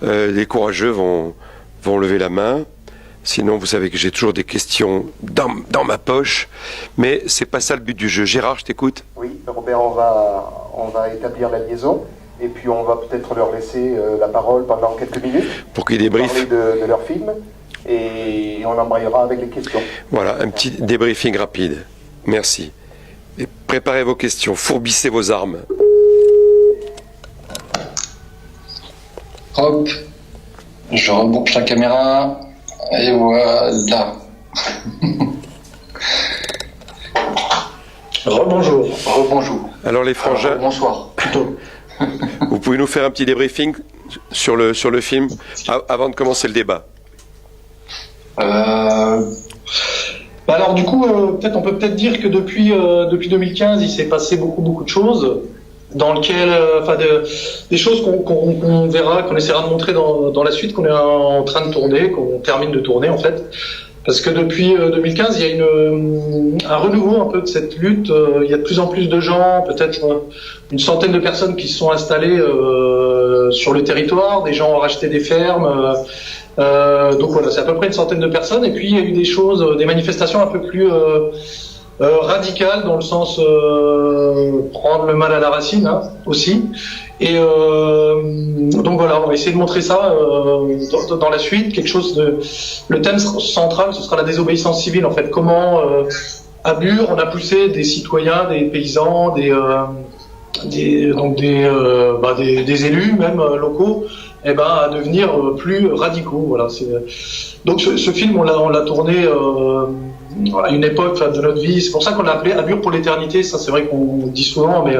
Les courageux vont lever la main. Sinon, vous savez que j'ai toujours des questions dans ma poche. Mais c'est pas ça le but du jeu. Gérard, je t'écoute. Oui, Robert, on va établir la liaison. Et puis on va peut-être leur laisser la parole pendant quelques minutes. Pour qu'ils débriefent. Parler de leur film. Et on embrayera avec les questions. Voilà, un petit débriefing rapide. Merci. Et préparez vos questions. Fourbissez vos armes. Hop, je reboucle la caméra, et voilà. Rebonjour. Rebonjour. Alors les frangins, bonsoir, plutôt. Vous pouvez nous faire un petit débriefing sur le film avant de commencer le débat. Alors du coup, on peut peut-être dire que depuis 2015, il s'est passé beaucoup de choses. Dans lequel, des choses qu'on verra, qu'on essaiera de montrer dans la suite, qu'on est en train de tourner, qu'on termine de tourner en fait, parce que depuis 2015, il y a un renouveau un peu de cette lutte. Il y a de plus en plus de gens, peut-être une centaine de personnes qui se sont installées sur le territoire. Des gens ont racheté des fermes. Donc voilà, c'est à peu près une centaine de personnes. Et puis il y a eu des choses, des manifestations un peu plus radical dans le sens prendre le mal à la racine aussi. Et donc voilà, on va essayer de montrer ça dans la suite, quelque chose de... Le thème central, ce sera la désobéissance civile en fait. Comment à Bure on a poussé des citoyens, des paysans, des élus même locaux, à devenir plus radicaux. Voilà. Donc ce film on l'a tourné à une époque de notre vie. C'est pour ça qu'on l'a appelé À Bure pour l'éternité. Ça c'est vrai qu'on le dit souvent, mais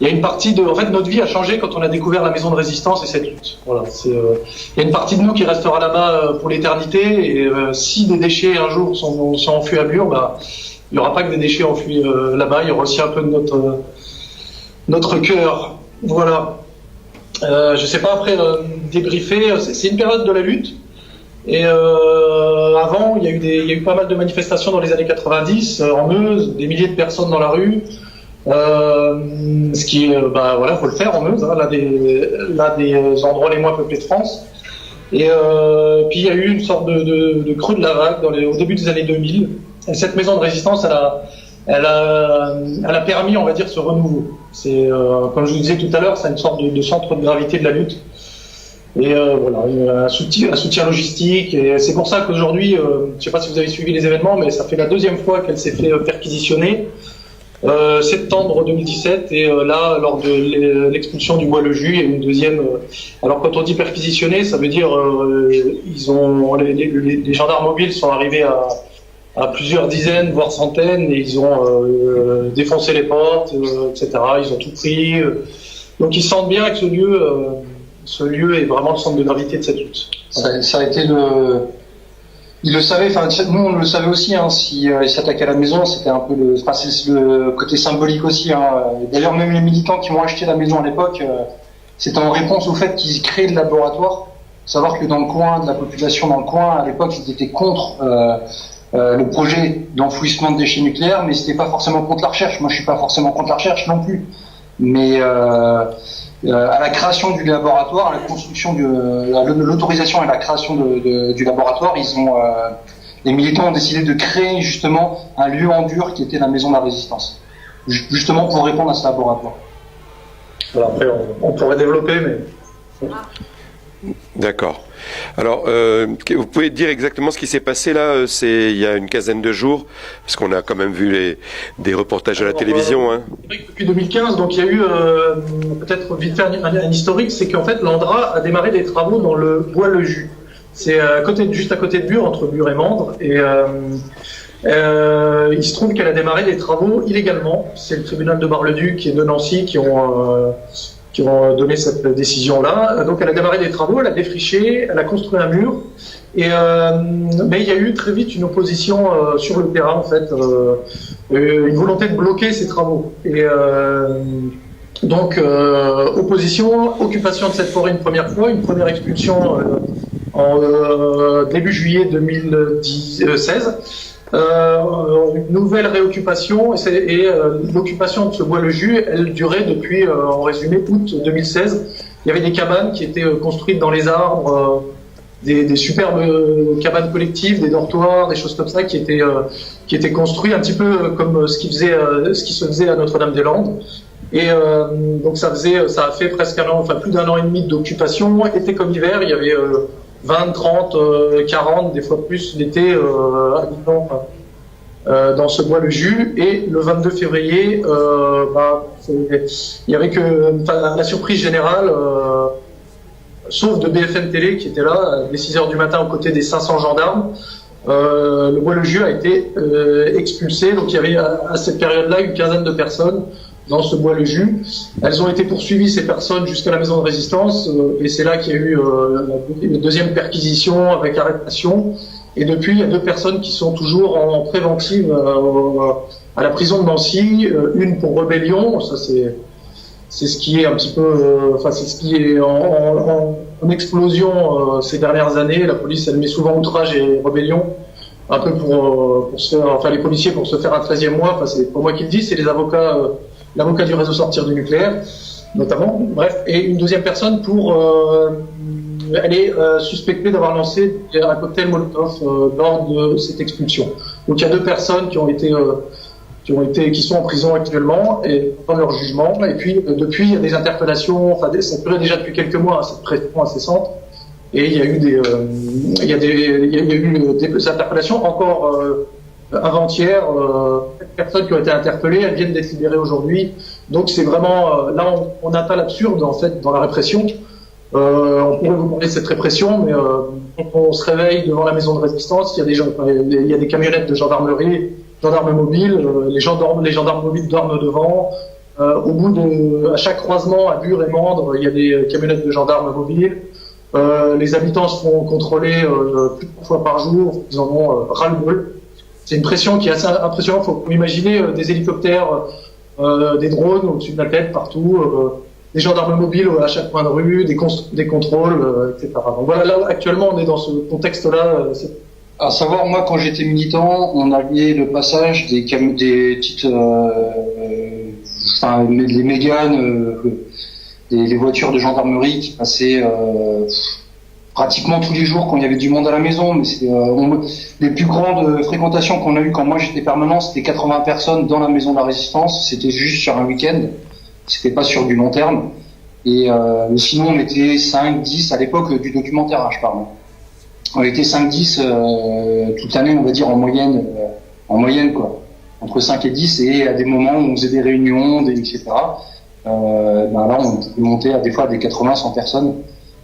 il y a une partie de... En fait, notre vie a changé quand on a découvert la maison de résistance et cette lutte. Voilà. Il y a une partie de nous qui restera là-bas pour l'éternité. Et si des déchets un jour sont enfuis à Bure, il n'y aura pas que des déchets enfuis là-bas. Il y aura aussi un peu de notre cœur. Voilà. Je sais pas après débriefer. C'est une période de la lutte. Et avant, il y a eu pas mal de manifestations dans les années 90 en Meuse, des milliers de personnes dans la rue. Ce qui, faut le faire en Meuse, l'un des endroits les moins peuplés de France. Et puis il y a eu une sorte de creux de la vague au début des années 2000. Et cette maison de résistance, elle a permis, on va dire, ce renouveau. C'est, comme je vous disais tout à l'heure, c'est une sorte de centre de gravité de la lutte. Et un soutien logistique. Et c'est pour ça qu'aujourd'hui, je ne sais pas si vous avez suivi les événements, mais ça fait la deuxième fois qu'elle s'est fait perquisitionner. Septembre 2017, et là, lors de l'expulsion du Bois-le-Jus, il y a une deuxième. Alors, quand on dit perquisitionner, ça veut dire les gendarmes mobiles sont arrivés à plusieurs dizaines, voire centaines, et ils ont défoncé les portes, etc. Ils ont tout pris. Donc, ils sentent bien que ce lieu est vraiment le centre de gravité de cette lutte. Ça a été il le savait, nous on le savait aussi, si il s'attaquait à la maison, c'était un peu c'est le côté symbolique aussi. D'ailleurs, même les militants qui ont acheté la maison à l'époque, c'était en réponse au fait qu'ils créaient le laboratoire. Savoir que dans le coin, de la population dans le coin, à l'époque, ils étaient contre le projet d'enfouissement de déchets nucléaires, mais c'était pas forcément contre la recherche. Moi, je suis pas forcément contre la recherche non plus. Mais à la création du laboratoire, à la construction l'autorisation et la création du laboratoire, les militants ont décidé de créer justement un lieu en dur qui était la maison de la résistance, justement pour répondre à ce laboratoire. Alors après, on pourrait développer, mais... D'accord. Alors, vous pouvez dire exactement ce qui s'est passé là, il y a une quinzaine de jours, parce qu'on a quand même vu des reportages à la télévision. Depuis 2015, donc il y a eu, peut-être vite fait un historique, c'est qu'en fait l'Andra a démarré des travaux dans le Bois-le-Jus. C'est juste à côté de Bure, entre Bure et Mandres, et il se trouve qu'elle a démarré des travaux illégalement. C'est le tribunal de Bar-le-Duc qui est de Nancy qui ont donné cette décision-là. Donc elle a démarré des travaux, elle a défriché, elle a construit un mur, mais il y a eu très vite une opposition sur le terrain, en fait, une volonté de bloquer ces travaux. Et donc opposition, occupation de cette forêt une première fois, une première expulsion en début juillet 2016. Une nouvelle réoccupation et l'occupation de ce Bois-le-Jus, elle durait depuis, en résumé, août 2016 il y avait des cabanes qui étaient construites dans les arbres, des superbes cabanes collectives, des dortoirs, des choses comme ça qui étaient construits un petit peu comme ce qui se faisait à Notre-Dame-des-Landes. Et donc ça a fait presque un an, enfin plus d'un an et demi d'occupation, été comme hiver, il y avait 20, 30, 40, des fois plus l'été habitants dans ce bois le Jus. Et le 22 février, il y avait la surprise générale, sauf de BFM Télé qui était là dès 6 heures du matin aux côtés des 500 gendarmes. Le bois le Jus a été expulsé, donc il y avait à cette période-là une quinzaine de personnes dans ce bois le Jus. Elles ont été poursuivies, ces personnes, jusqu'à la maison de résistance, et c'est là qu'il y a eu la deuxième perquisition avec arrestation. Et depuis, il y a 2 personnes qui sont toujours en préventive à la prison de Nancy, une pour rébellion, ça c'est ce qui est un petit peu, c'est ce qui est en explosion ces dernières années. La police, elle met souvent outrage et rébellion, un peu pour se faire, les policiers pour se faire un 13e mois. C'est pas moi qui le dis, c'est les avocats, l'avocat du réseau Sortir du nucléaire, notamment. Bref, et une deuxième personne elle est suspectée d'avoir lancé un cocktail Molotov lors de cette expulsion. Donc il y a 2 personnes qui sont en prison actuellement et dans leur jugement. Et puis depuis, il y a des interpellations. Ça durait déjà depuis quelques mois, cette pression incessante. Et il y a eu des interpellations encore avant-hier. Personnes qui ont été interpellées, elles viennent d'être libérées aujourd'hui. Donc c'est vraiment là on atteint l'absurde en fait dans la répression. On pourrait vous parler de cette répression, mais quand on se réveille devant la maison de résistance, il y a des camionnettes de gendarmerie, gendarmes mobiles, les gendarmes mobiles dorment devant. À chaque croisement à Bure et Mandres, il y a des camionnettes de gendarmes mobiles. Les habitants se font contrôler plusieurs fois par jour, ils en ont ras-le-bol. C'est une pression qui est assez impressionnante. Il faut imaginer des hélicoptères, des drones au-dessus de la tête partout. Des gendarmes mobiles à chaque coin de rue, des contrôles, etc. Donc voilà, là actuellement on est dans ce contexte-là. À savoir, moi quand j'étais militant, on avait le passage des petites, les méganes, les voitures de gendarmerie qui passaient pratiquement tous les jours quand il y avait du monde à la maison. Mais les plus grandes fréquentations qu'on a eues quand moi j'étais permanent, c'était 80 personnes dans la maison de la Résistance. C'était juste sur un week-end. C'était pas sur du long terme. Et sinon, on était 5, 10 à l'époque du documentaire, je parle. On était 5, 10 toute l'année, on va dire en moyenne quoi. Entre 5 et 10, et à des moments où on faisait des réunions, etc. Là, on pouvait monter à des fois à des 80, 100 personnes.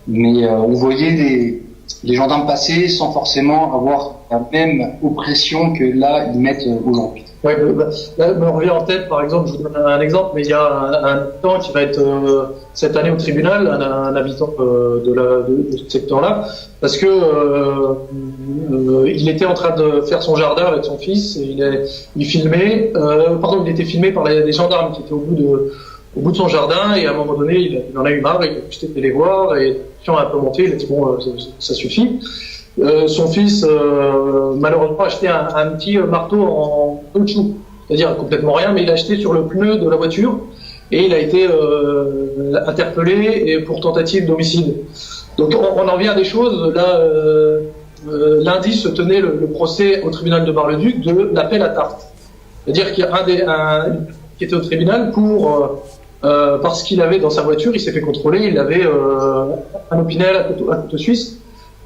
Mais on voyait les gendarmes passer sans forcément avoir la même oppression que là, ils mettent aujourd'hui. Ouais, là, me revient en tête, par exemple, je vous donne un exemple, mais il y a un habitant qui va être cette année au tribunal, un habitant de ce secteur-là, parce que il était en train de faire son jardin avec son fils, et il était filmé par les gendarmes qui étaient au bout de son jardin, et à un moment donné, il en a eu marre, il a juste été les voir, et la a un peu monté, il a dit bon, ça suffit. Son fils, malheureusement, a acheté un petit marteau en caoutchouc, c'est-à-dire complètement rien, mais il l'a acheté sur le pneu de la voiture et il a été interpellé pour tentative d'homicide. Donc on en vient à des choses. Là, lundi se tenait le procès au tribunal de Bar-le-Duc de l'appel à tarte. C'est-à-dire qu'il y a un qui était au tribunal parce qu'il avait dans sa voiture, il s'est fait contrôler, il avait un Opinel à couteau suisse,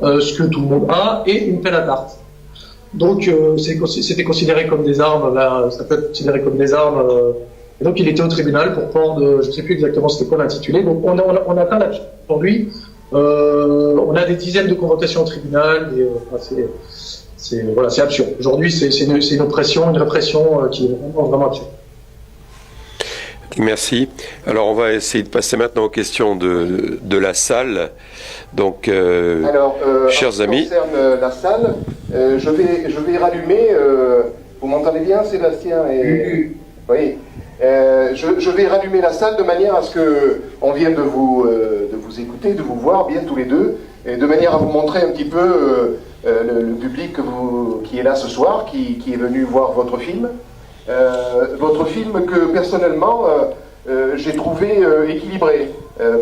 ce que tout le monde a, et une pelle à tarte. Donc c'était considéré comme des armes, là, ça peut être considéré comme des armes, et donc il était au tribunal pour port de, je ne sais plus exactement c'était quoi l'intitulé, donc on atteint là aujourd'hui, on a des dizaines de convocations au tribunal, et c'est absurde. Aujourd'hui c'est une oppression, une répression qui est vraiment absurde. Merci. Alors on va essayer de passer maintenant aux questions de la salle. Donc, chers amis. En ce qui concerne la salle, je vais rallumer. Vous m'entendez bien, Sébastien Oui. Je vais rallumer la salle de manière à ce que on vienne de vous écouter, de vous voir bien tous les deux, et de manière à vous montrer un petit peu le public qui est là ce soir, qui est venu voir votre film. Votre film que personnellement j'ai trouvé équilibré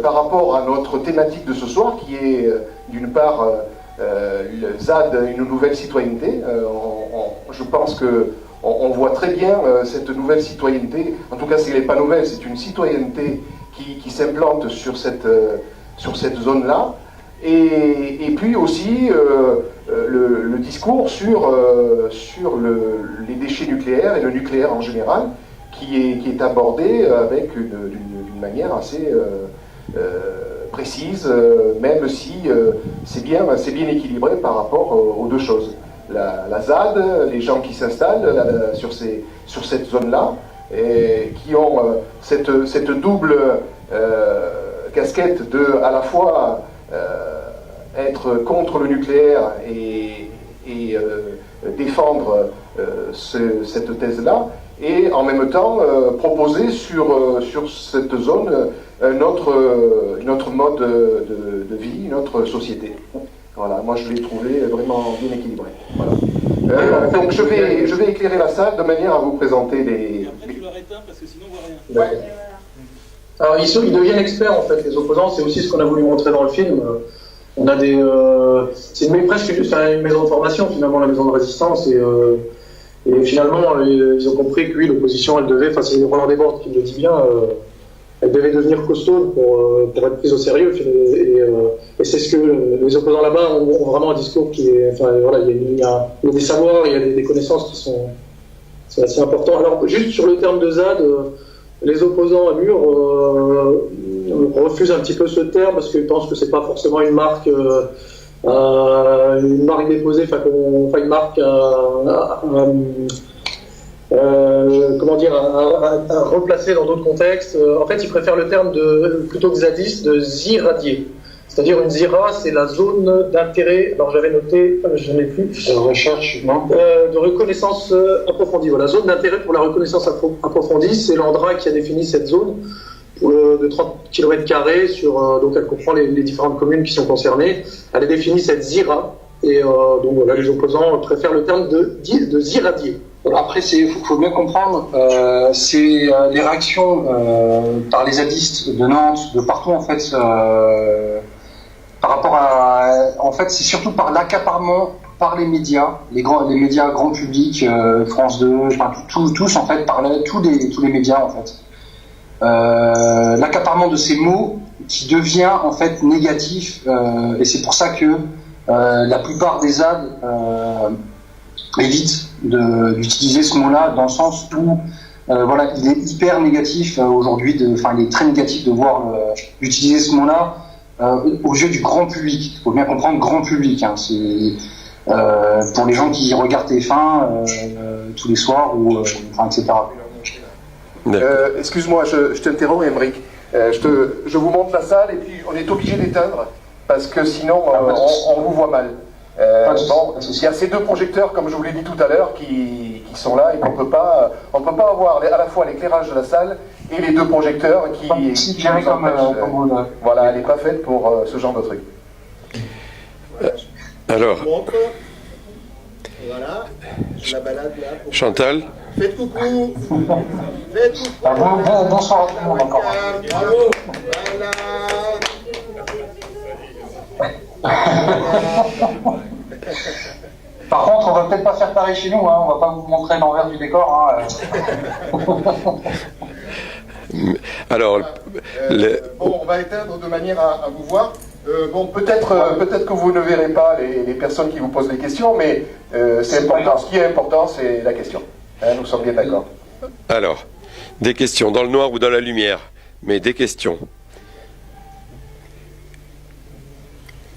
par rapport à notre thématique de ce soir, qui est d'une part le ZAD, une nouvelle citoyenneté. Je pense que on voit très bien cette nouvelle citoyenneté. En tout cas, elle n'est pas nouvelle, c'est une citoyenneté qui s'implante sur cette zone-là. Et puis aussi le discours sur les déchets nucléaires et le nucléaire en général, qui est abordé avec d'une manière assez précise, même si c'est bien équilibré par rapport aux deux choses. La ZAD, les gens qui s'installent sur cette zone-là, et qui ont cette double casquette de à la fois être contre le nucléaire et défendre cette thèse-là, et en même temps proposer sur cette zone un autre mode de vie, une autre société. Voilà, moi je l'ai trouvé vraiment bien équilibré. Voilà. Donc je vais éclairer la salle de manière à vous présenter les... Et après tu leur éteins parce que sinon on voit rien. Ouais. Alors ils deviennent experts en fait, les opposants, c'est aussi ce qu'on a voulu montrer dans le film. On a c'est presque une maison de formation finalement, la maison de résistance, et finalement ils ont compris que oui, l'opposition elle devait, c'est Roland Desbordes qui le dit bien, elle devait devenir costaud pour être prise au sérieux, et c'est ce que les opposants là-bas ont vraiment un discours qui est, il y a des savoirs, il y a des connaissances qui sont assez importants. Alors juste sur le terme de ZAD, les opposants à Mur refusent un petit peu ce terme parce qu'ils pensent que c'est pas forcément une marque déposée, une marque comment dire, à replacer dans d'autres contextes. En fait, ils préfèrent le terme plutôt que zadiste, de ziradier. C'est-à-dire une zira, c'est la zone d'intérêt. Alors j'avais noté, je n'ai plus. De recherche, non de reconnaissance approfondie. Voilà, zone d'intérêt pour la reconnaissance approfondie, c'est l'ANDRA qui a défini cette zone de 30 km² donc elle comprend les différentes communes qui sont concernées. Elle a défini cette zira, et donc voilà, les opposants préfèrent le terme de ziradier. Après, faut bien comprendre, c'est les réactions par les zadistes de Nantes, de partout en fait, par rapport à, en fait, c'est surtout par l'accaparement par les médias, les médias grand public, France 2, tous en fait, tous les médias en fait. L'accaparement de ces mots qui devient en fait négatif, et c'est pour ça que la plupart des ZAD évite d'utiliser ce mot-là, dans le sens où il est hyper négatif aujourd'hui, il est très négatif de voir d'utiliser ce mot-là aux yeux du grand public. Il faut bien comprendre grand public, hein, c'est pour les gens qui regardent TF1 tous les soirs, etc. Excuse-moi, je t'interromps, Aymeric. Je vous montre la salle et puis on est obligé d'éteindre parce que sinon on vous voit mal. Il y a ces deux projecteurs, comme je vous l'ai dit tout à l'heure, qui sont là et qu'on peut pas avoir à la fois l'éclairage de la salle et les deux projecteurs qui nous empêchent. Voilà, elle n'est pas faite pour ce genre de truc. Alors, Voilà, je la balade là. Chantal, Faites coucou. Faites coucou. Bonsoir tout le monde encore. Bravo. Voilà. Par contre, on va peut-être pas faire pareil chez nous, hein, on va pas vous montrer l'envers du décor. alors, On va éteindre de manière à vous voir. Peut-être que vous ne verrez pas les personnes qui vous posent des questions, mais c'est important. Ce qui est important, c'est la question. Hein, nous sommes bien d'accord. alors, des questions, dans le noir ou dans la lumière, mais des questions.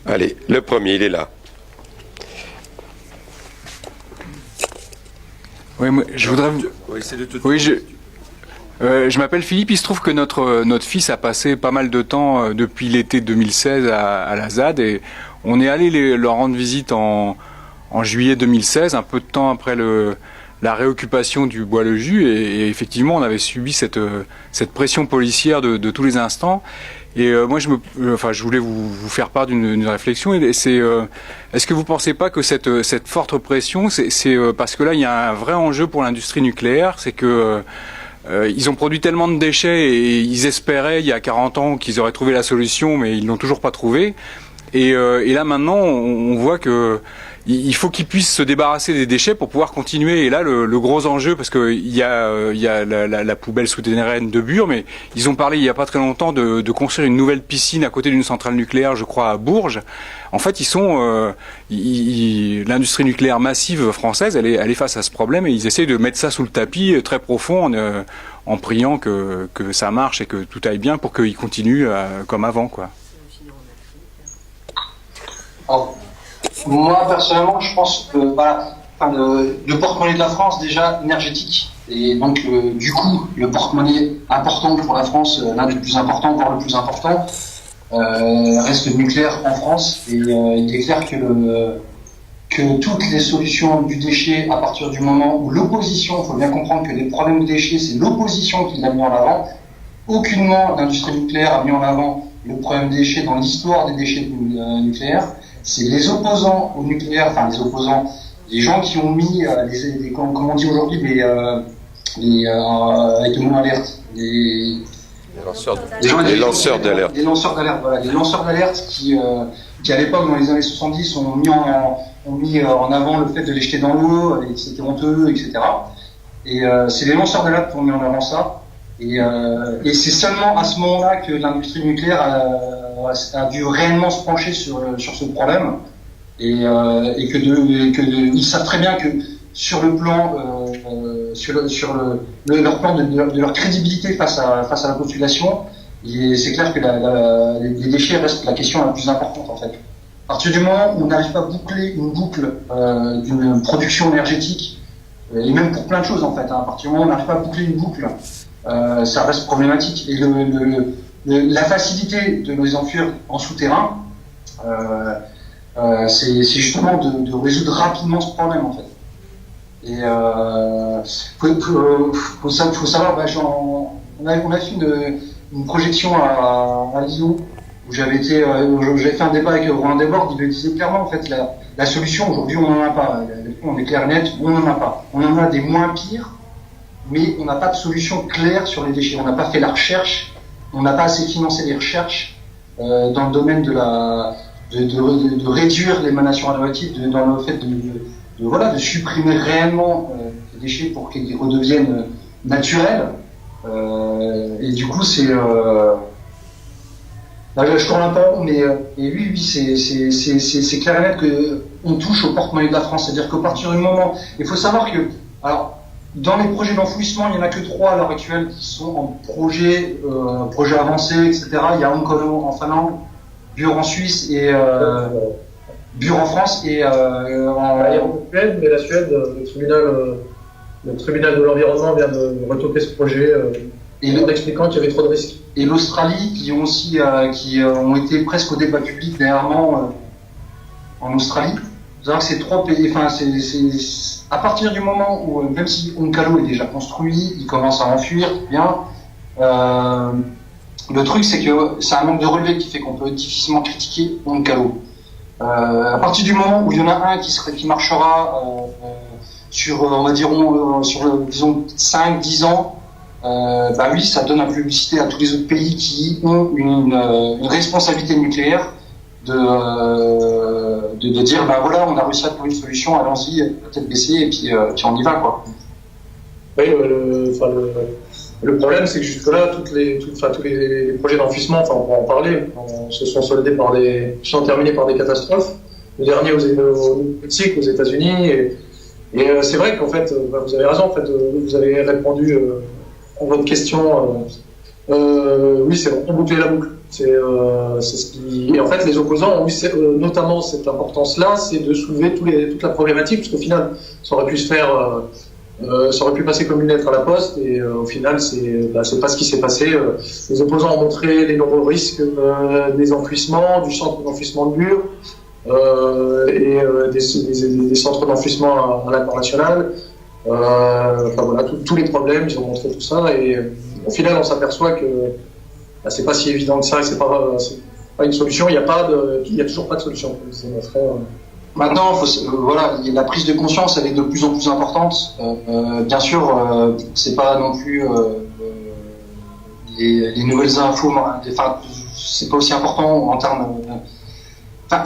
Allez, le premier, il est là. Oui, moi, je voudrais. Oui, je m'appelle Philippe. Il se trouve que notre fils a passé pas mal de temps depuis l'été 2016 à la ZAD, et on est allé leur rendre visite en juillet 2016, un peu de temps après la réoccupation du Bois-le-Jus, et effectivement on avait subi cette pression policière de tous les instants. Et moi je voulais vous faire part d'une réflexion, et c'est est-ce que vous pensez pas que cette forte pression, c'est parce que là il y a un vrai enjeu pour l'industrie nucléaire, c'est que ils ont produit tellement de déchets et ils espéraient il y a 40 ans qu'ils auraient trouvé la solution, mais ils l'ont toujours pas trouvé. Et là maintenant, on voit que il faut qu'ils puissent se débarrasser des déchets pour pouvoir continuer. Et là, le gros enjeu, parce que il y a la poubelle souterraine de Bure, mais ils ont parlé il y a pas très longtemps de construire une nouvelle piscine à côté d'une centrale nucléaire, je crois à Bourges. En fait, l'industrie nucléaire massive française, elle est face à ce problème et ils essayent de mettre ça sous le tapis très profond en priant que ça marche et que tout aille bien pour qu'ils continuent comme avant, quoi. Alors, moi, personnellement, je pense que le porte-monnaie de la France, déjà énergétique, et donc du coup, le porte-monnaie important pour la France, l'un des plus importants, voire le plus important, reste le nucléaire en France. Et il est clair que toutes les solutions du déchet, à partir du moment où l'opposition, il faut bien comprendre que les problèmes de déchets, c'est l'opposition qui l'a mis en avant. Aucunement l'industrie nucléaire a mis en avant le problème des déchets dans l'histoire des déchets nucléaires. C'est les opposants au nucléaire, enfin les opposants, les gens qui ont mis, comme on dit aujourd'hui, avec le mot alerte, les lanceurs d'alerte. Les lanceurs d'alerte, voilà. Les lanceurs d'alerte qui à l'époque, dans les années 70, ont mis en avant le fait de les jeter dans l'eau, et que c'était honteux, etc. Et c'est les lanceurs d'alerte qui ont mis en avant ça. Et c'est seulement à ce moment-là que l'industrie nucléaire a dû réellement se pencher sur ce problème et ils savent très bien que sur le plan leur plan de leur crédibilité face à la population, c'est clair que les déchets restent la question la plus importante en fait. À partir du moment où on n'arrive pas à boucler une boucle d'une production énergétique, et même pour plein de choses en fait, à partir du moment où on n'arrive pas à boucler une boucle, ça reste problématique. Et la facilité de les enfuir en souterrain, c'est justement de résoudre rapidement ce problème en fait. Et faut savoir, on a fait une projection à Lyon où j'avais fait un débat avec Roland Desbordes. Il me disait clairement en fait la solution aujourd'hui on n'en a pas. On est clair et net, on n'en a pas. On en a des moins pires, mais on n'a pas de solution claire sur les déchets. On n'a pas fait la recherche, on n'a pas assez financé les recherches dans le domaine de réduire l'émanation radioactive, dans le fait de supprimer réellement les déchets pour qu'ils redeviennent naturels. Et du coup, c'est je tourne un peu, mais oui, c'est clair et net que on touche au porte-monnaie de la France. C'est-à-dire qu'à partir du moment, il faut savoir que, alors, dans les projets d'enfouissement, il n'y en a que 3 à l'heure actuelle qui sont en projet avancé, etc. Il y a Onkolo en Finlande, Bure en Suisse et Bure en France et en Suède, mais la Suède, le tribunal de l'environnement vient de retoquer ce projet en expliquant qu'il y avait trop de risques. Et l'Australie, qui ont aussi ont été presque au débat public dernièrement en Australie. Vous savez que ces 3 pays, enfin à partir du moment où, même si Onkalo est déjà construit, il commence à enfuir, bien. Le truc, c'est que c'est un manque de relevé qui fait qu'on peut difficilement critiquer Onkalo. À partir du moment où il y en a un qui marchera sur, on va dire, disons 5-10 ans, oui, ça donne la publicité à tous les autres pays qui ont une responsabilité nucléaire de dire voilà, on a réussi à trouver une solution, allons-y, peut-être baisser et puis on y va quoi. Oui, le problème c'est que jusque-là tous les projets d'enfouissement, on va en parler, se sont terminés par des catastrophes. Le dernier au Mexique, aux États-Unis, et c'est vrai qu'en fait, vous avez raison, en fait, vous avez répondu à votre question. Oui, c'est vraiment boucler la boucle. C'est ce qui. Et en fait, les opposants ont eu notamment cette importance-là, c'est de soulever toute la problématique, parce qu'au final, ça aurait pu se faire, ça aurait pu passer comme une lettre à la poste, et au final, c'est pas ce qui s'est passé. Les opposants ont montré les nombreux risques des enfouissements, du centre d'enfouissement de Bure, et des centres d'enfouissement à l'international. Voilà, tous les problèmes, ils ont montré tout ça, et au final, on s'aperçoit que c'est pas si évident que ça, et c'est pas une solution. Il y a toujours pas de solution. Maintenant, voilà, la prise de conscience, elle est de plus en plus importante. Bien sûr, c'est pas non plus les nouvelles infos. Enfin, c'est pas aussi important en termes. Enfin,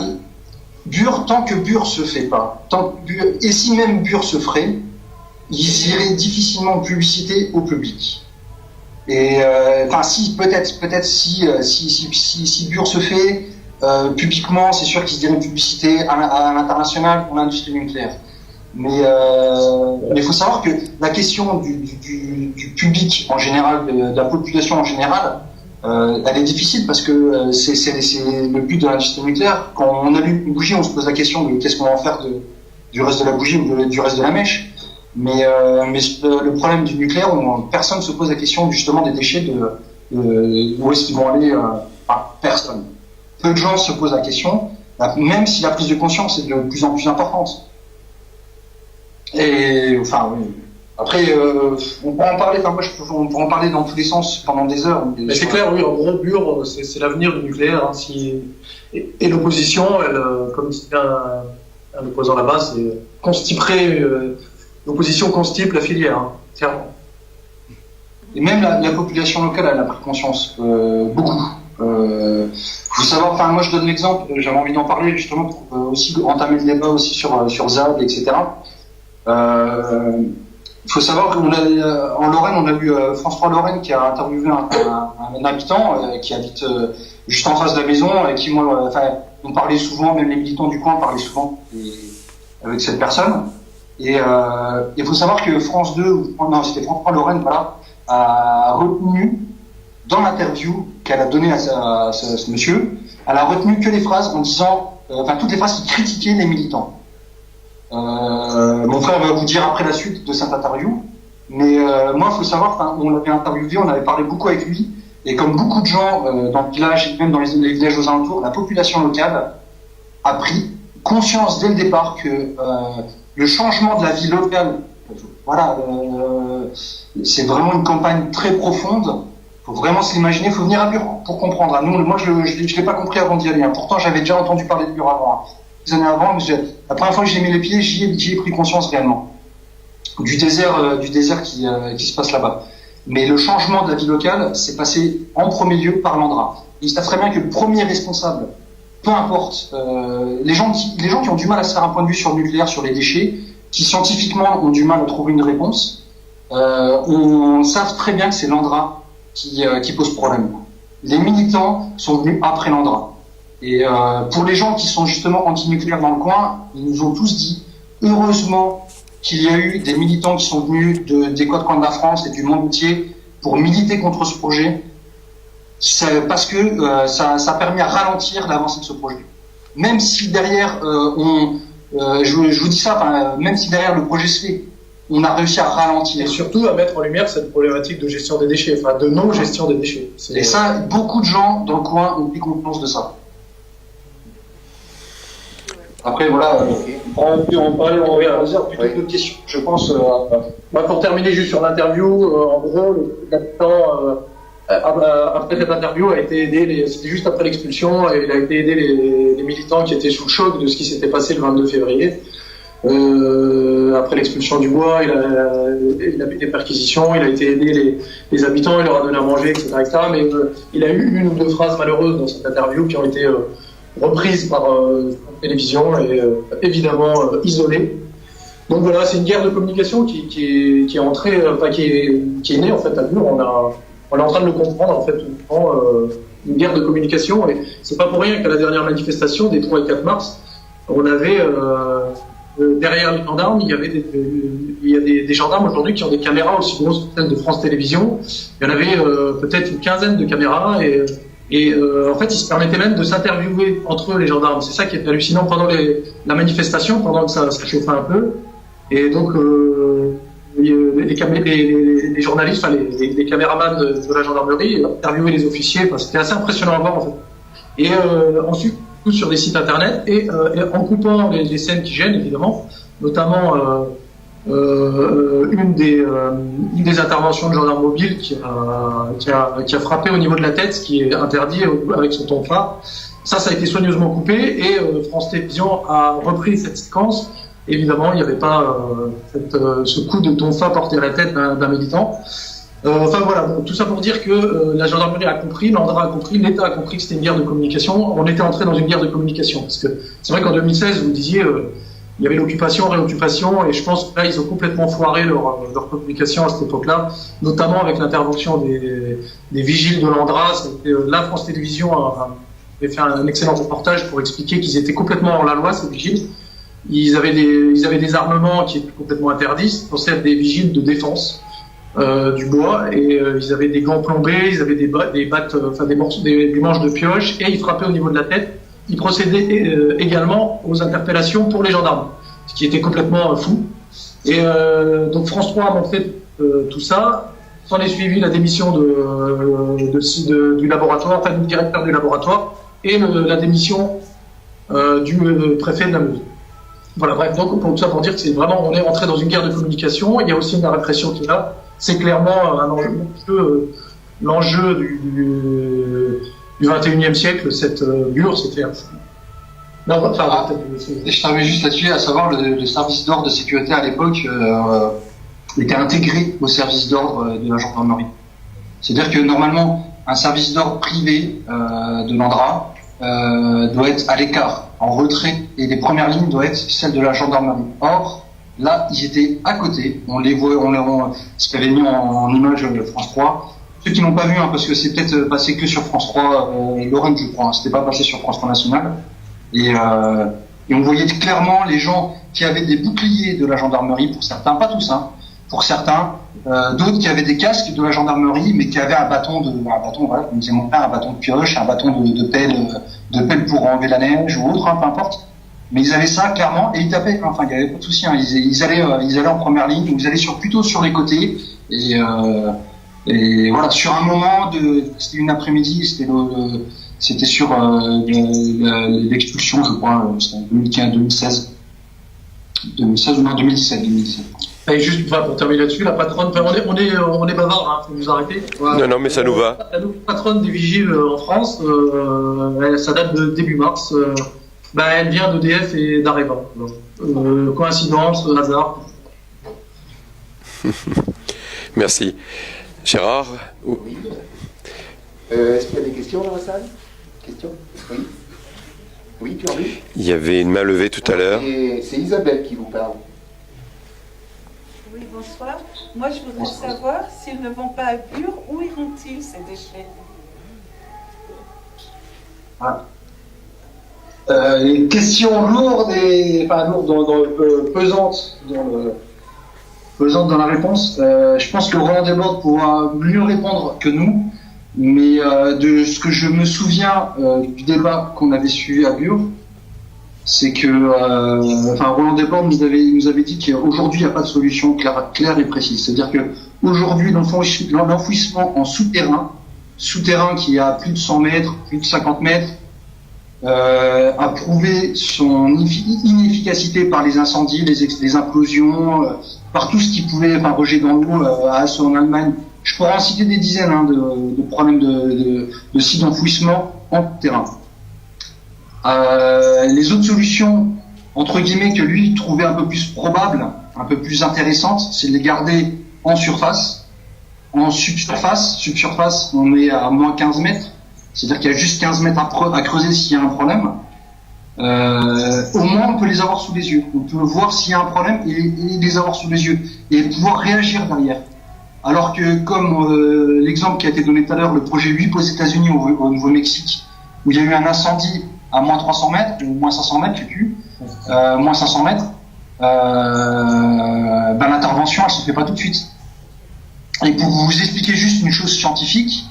tant que Bure se fait pas, et si même Bure se ferait, ils iraient difficilement en publicité au public. Et enfin, si peut-être si Bure se fait publiquement, c'est sûr qu'ils se diraient une publicité à l'international pour l'industrie nucléaire. Mais il faut savoir que la question du public en général, de la population en général, elle est difficile parce que c'est le but de l'industrie nucléaire. Quand on allume une bougie, on se pose la question de qu'est-ce qu'on va en faire du reste de la bougie ou du reste de la mèche. Mais le problème du nucléaire, personne ne se pose la question justement des déchets, où est-ce qu'ils vont aller. Enfin, personne. Peu de gens se posent la question, même si la prise de conscience est de plus en plus importante. Et enfin, oui. Après, on peut en parler. Enfin, moi, on peut en parler dans tous les sens pendant des heures. Mais c'est clair, oui. En gros, Bure, c'est l'avenir du nucléaire. Hein, et l'opposition, elle, comme disait un opposant là-bas, c'est constiperait. L'opposition constipe la filière, hein, clairement. Et même la population locale, elle a pris conscience, beaucoup. Faut savoir, enfin, moi je donne l'exemple, j'avais envie d'en parler justement pour aussi entamer le débat aussi sur ZAD, etc. Faut savoir qu'en Lorraine, on a eu France 3 Lorraine qui a interviewé un habitant qui habite juste en face de la maison et qui, moi, enfin, on parlait souvent, même les militants du coin parlaient souvent avec cette personne. Et il faut savoir que France 2, non, c'était France 3 Lorraine, voilà, a retenu dans l'interview qu'elle a donnée à ce monsieur, elle a retenu que les phrases en disant, enfin toutes les phrases qui critiquaient les militants. Mon frère va vous dire après la suite de cette interview, mais moi, il faut savoir, on l'avait interviewé, on avait parlé beaucoup avec lui, et comme beaucoup de gens dans le village, même dans les villages aux alentours, la population locale a pris conscience dès le départ que le changement de la vie locale, voilà, c'est vraiment une campagne très profonde. Faut vraiment se l'imaginer, il faut venir à Bure pour comprendre. Moi, je l'ai pas compris avant d'y aller. Hein. Pourtant, j'avais déjà entendu parler de Bure avant. Hein. Des années avant, mais la première fois que j'ai mis les pieds, j'y ai pris conscience réellement du désert qui se passe là-bas. Mais le changement de la vie locale, c'est passé en premier lieu par l'Andra. Ils savent très bien que le premier responsable, peu importe, les gens qui ont du mal à se faire un point de vue sur le nucléaire, sur les déchets, qui scientifiquement ont du mal à trouver une réponse, on savent très bien que c'est l'Andra qui pose problème. Les militants sont venus après l'Andra. Et pour les gens qui sont justement anti-nucléaires dans le coin, ils nous ont tous dit, heureusement qu'il y a eu des militants qui sont venus des quatre coins de la France et du monde entier pour militer contre ce projet, parce que ça a permis à ralentir l'avancée de ce projet. Même si derrière, je vous dis ça, même si derrière le projet se fait, on a réussi à ralentir. Et surtout à mettre en lumière cette problématique de gestion des déchets, enfin de non-gestion des déchets. Et ça, beaucoup de gens dans le coin ont pris conscience de ça. Après, voilà, on parlait, on revient. plutôt une autre question, je pense. Pour terminer juste sur l'interview, en gros, l'habitant, après cette interview, a été aidé, c'était juste après l'expulsion, et il a été aidé les militants qui étaient sous le choc de ce qui s'était passé le 22 février. Après l'expulsion du bois, il a fait des perquisitions, il a été aider les habitants, il leur a donné à manger, etc. Mais il a eu une ou deux phrases malheureuses dans cette interview qui ont été reprises par la télévision et évidemment isolées. Donc voilà, c'est une guerre de communication qui est entrée, qui est née en fait à Bure. On est en train de le comprendre en fait tout le temps, une guerre de communication. Et c'est pas pour rien qu'à la dernière manifestation des 3 et 4 mars, on avait derrière les gendarmes, il y a des gendarmes aujourd'hui qui ont des caméras aussi grosses que celles de France Télévisions. Il y en avait peut-être une quinzaine de caméras et en fait, ils se permettaient même de s'interviewer entre eux, les gendarmes. C'est ça qui est hallucinant pendant la manifestation, pendant que ça chauffait un peu. Et donc, les journalistes, enfin les caméramans de la gendarmerie interviewaient les officiers. Enfin, c'était assez impressionnant à voir en fait. Et ensuite, tout sur des sites internet et en coupant les scènes qui gênent évidemment, notamment une des interventions de gendarme mobile qui a frappé au niveau de la tête, ce qui est interdit avec son tonfa. Ça a été soigneusement coupé et France Télévisions a repris cette séquence. Évidemment, il n'y avait pas ce coup de tonfa porté à la tête d'un militant. Enfin voilà, bon, tout ça pour dire que la gendarmerie a compris, l'Andra a compris, l'État a compris que c'était une guerre de communication. On était entré dans une guerre de communication. Parce que c'est vrai qu'en 2016, vous disiez, il y avait l'occupation, réoccupation, et je pense que là, ils ont complètement foiré leur communication à cette époque-là, notamment avec l'intervention des vigiles de l'Andra. Là, France Télévisions avait fait un excellent reportage pour expliquer qu'ils étaient complètement hors la loi, ces vigiles. Ils avaient des armements qui étaient complètement interdits, c'était des vigiles de défense du bois, et ils avaient des gants plombés, ils avaient des manches de pioche, et ils frappaient au niveau de la tête. Ils procédaient également aux interpellations pour les gendarmes, ce qui était complètement fou. Et donc France 3 a montré tout ça. S'en est suivi la démission du laboratoire, enfin du directeur du laboratoire, et la démission du préfet de la Meuse. Voilà, bref, donc pour tout ça pour dire que c'est vraiment, on est rentré dans une guerre de communication. Il y a aussi une répression qui est là. C'est clairement un enjeu, l'enjeu du 21e siècle, cette mur, c'était un... Non, enfin, je termine juste là-dessus, à savoir le service d'ordre de sécurité à l'époque était intégré au service d'ordre de la gendarmerie. C'est-à-dire que normalement, un service d'ordre privé de l'Andra doit être à l'écart, en retrait, et les premières lignes doivent être celles de la gendarmerie. Or, là, ils étaient à côté, on les voit, ce qu'avait mis en image France 3. Ceux qui n'ont pas vu, hein, parce que c'est peut-être passé que sur France 3, Lorraine, je crois, hein, c'était pas passé sur France 3 National. Et on voyait clairement les gens qui avaient des boucliers de la gendarmerie, pour certains, pas tous, hein, pour certains, d'autres qui avaient des casques de la gendarmerie, mais qui avaient un bâton, voilà, comme disait mon père, un bâton de pioche, un bâton de pelle pour enlever la neige ou autre, hein, peu importe. Mais ils avaient ça clairement et ils tapaient. Enfin, il n'y avait pas de souci. Hein, ils allaient en première ligne, ils allaient plutôt sur les côtés et voilà. Sur un moment c'était une après-midi, c'était sur l'expulsion, je crois, c'était en 2015, 2016 ou non 2017. Et juste pour terminer là-dessus, la patronne, enfin, on est bavard, hein, faut nous arrêter. Voilà. Non, mais ça nous va. La nouvelle patronne des vigiles en France, ça date de début mars. Elle vient d'EDF et d'Areva. Coïncidence, hasard. Merci. Gérard? Oui. Est-ce qu'il y a des questions dans la salle? Questions? Oui. Oui, tu as vu? Il y avait une main levée tout à l'heure. C'est Isabelle qui vous parle. Oui, bonsoir. Moi, je voudrais savoir s'ils ne vont pas à Bure, où iront-ils ces déchets? Question lourde pesante dans la réponse. Je pense que Roland Desbordes pourra mieux répondre que nous, mais de ce que je me souviens du débat qu'on avait suivi à Bure, c'est que Roland Desbordes nous avait dit qu'aujourd'hui il n'y a pas de solution claire et précise. C'est-à-dire que aujourd'hui l'enfouissement en souterrain qui a plus de 100 mètres, plus de 50 mètres, a prouvé son inefficacité par les incendies, les implosions, par tout ce qui pouvait rejeter dans l'eau en Allemagne. Je pourrais en citer des dizaines de problèmes de sites d'enfouissement en terrain. Les autres solutions, entre guillemets, que lui trouvait un peu plus probables, un peu plus intéressantes, c'est de les garder en surface. En subsurface, on est à moins 15 mètres. C'est-à-dire qu'il y a juste 15 mètres à creuser s'il y a un problème. Au moins, on peut les avoir sous les yeux. On peut voir s'il y a un problème et les avoir sous les yeux. Et pouvoir réagir derrière. Alors que, comme l'exemple qui a été donné tout à l'heure, le projet 8 aux États-Unis, au Nouveau-Mexique, où il y a eu un incendie à moins 300 mètres, ou moins 500 mètres, je sais plus, moins 500 mètres, l'intervention, elle se fait pas tout de suite. Et pour vous expliquer juste une chose scientifique,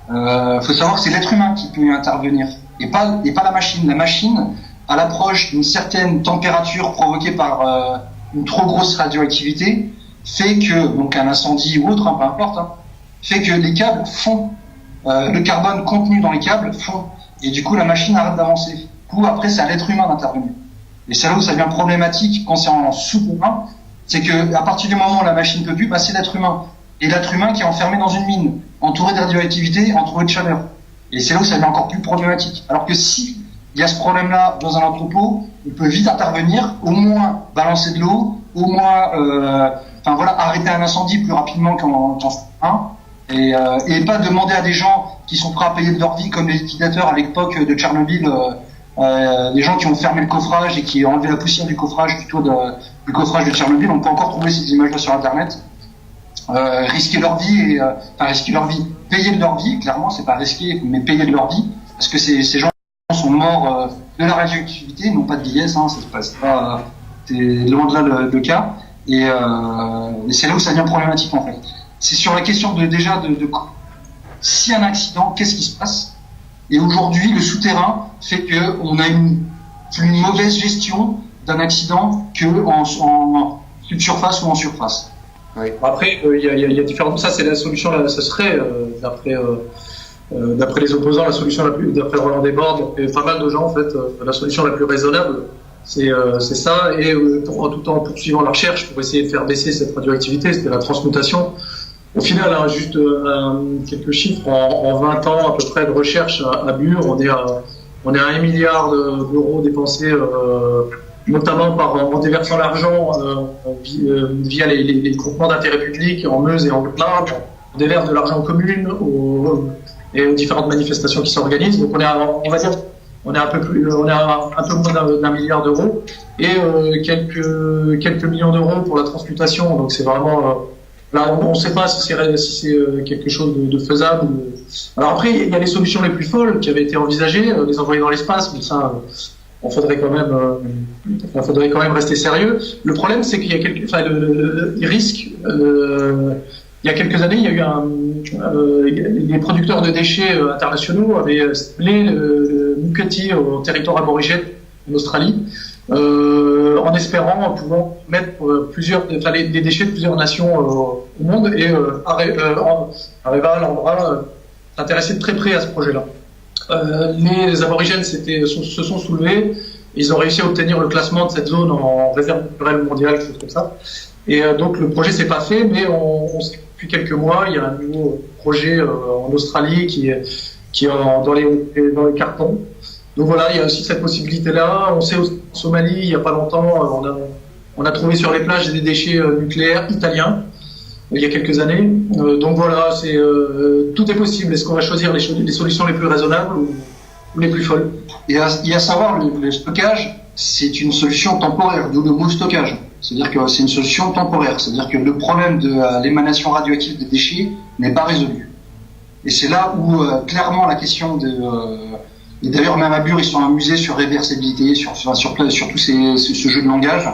faut savoir que c'est l'être humain qui peut y intervenir et pas la machine. La machine, à l'approche d'une certaine température provoquée par une trop grosse radioactivité, fait que, donc un incendie ou autre, peu importe, fait que les câbles fondent, le carbone contenu dans les câbles fond, et du coup la machine arrête d'avancer. Du coup après c'est à l'être humain d'intervenir. Et c'est là où ça devient problématique concernant le sous-marin, c'est que à partir du moment où la machine ne peut plus, c'est l'être humain. Et l'être humain qui est enfermé dans une mine, entouré de radioactivité, entouré de chaleur. Et c'est là où ça devient encore plus problématique. Alors que si il y a ce problème-là dans un entrepôt, on peut vite intervenir, au moins balancer de l'eau, au moins, arrêter un incendie plus rapidement qu'en et pas demander à des gens qui sont prêts à payer de leur vie, comme les liquidateurs à l'époque de Tchernobyl, des gens qui ont fermé le coffrage et qui ont enlevé la poussière du coffrage du coffrage de Tchernobyl. On peut encore trouver ces images-là sur Internet. Risquer leur vie payer de leur vie, clairement, c'est pas risquer, mais payer de leur vie, parce que ces gens sont morts de la radioactivité, non pas de vieillesse, c'est loin de là le cas, et c'est là où ça devient problématique en fait. C'est sur la question de si un accident, qu'est-ce qui se passe? Et aujourd'hui, le souterrain fait que on a une mauvaise gestion d'un accident que en subsurface ou en surface. Oui. Après, il y a différentes. Ça, c'est la solution. Ça serait, d'après les opposants, la solution d'après Roland Desbordes, et pas mal de gens en fait, la solution la plus raisonnable, c'est ça. Et tout en poursuivant la recherche pour essayer de faire baisser cette radioactivité, c'était la transmutation. Au final, juste quelques chiffres, en 20 ans à peu près de recherche à Bure, on est à 1 milliard d'euros dépensés, notamment en déversant l'argent via les groupements d'intérêt public en Meuse et en Haute-Marne. On déverse de l'argent en commune et aux différentes manifestations qui s'organisent. Donc on est un peu moins d'un milliard d'euros et quelques millions d'euros pour la transmutation. Donc c'est vraiment là, on ne sait pas si c'est quelque chose de faisable. Alors après, il y a les solutions les plus folles qui avaient été envisagées, les envoyer dans l'espace, mais ça, faudrait quand même rester sérieux. Le problème, c'est qu'il y a les risques. Il y a quelques années, il y a eu les producteurs de déchets internationaux avaient ciblé le Mukati au territoire aborigène en Australie. En espérant pouvoir mettre des déchets de plusieurs nations au monde et Areva, l'Andra, s'intéressait de très près à ce projet-là. Les aborigènes se sont soulevés, ils ont réussi à obtenir le classement de cette zone en réserve naturelle mondiale, quelque chose comme ça. Et donc le projet s'est pas fait, mais depuis quelques mois, il y a un nouveau projet en Australie qui est dans les cartons. Donc voilà, il y a aussi cette possibilité-là. On sait en Somalie, il n'y a pas longtemps, on a trouvé sur les plages des déchets nucléaires italiens, il y a quelques années. Donc voilà, tout est possible. Est-ce qu'on va choisir les solutions les plus raisonnables ou les plus folles? Et à savoir, le stockage, c'est une solution temporaire, d'où le mot stockage. C'est-à-dire que c'est une solution temporaire. C'est-à-dire que le problème de l'émanation radioactive des déchets n'est pas résolu. Et c'est là où, clairement, la question et d'ailleurs, même à Bure, ils sont amusés sur réversibilité, sur tout ce jeu de langage,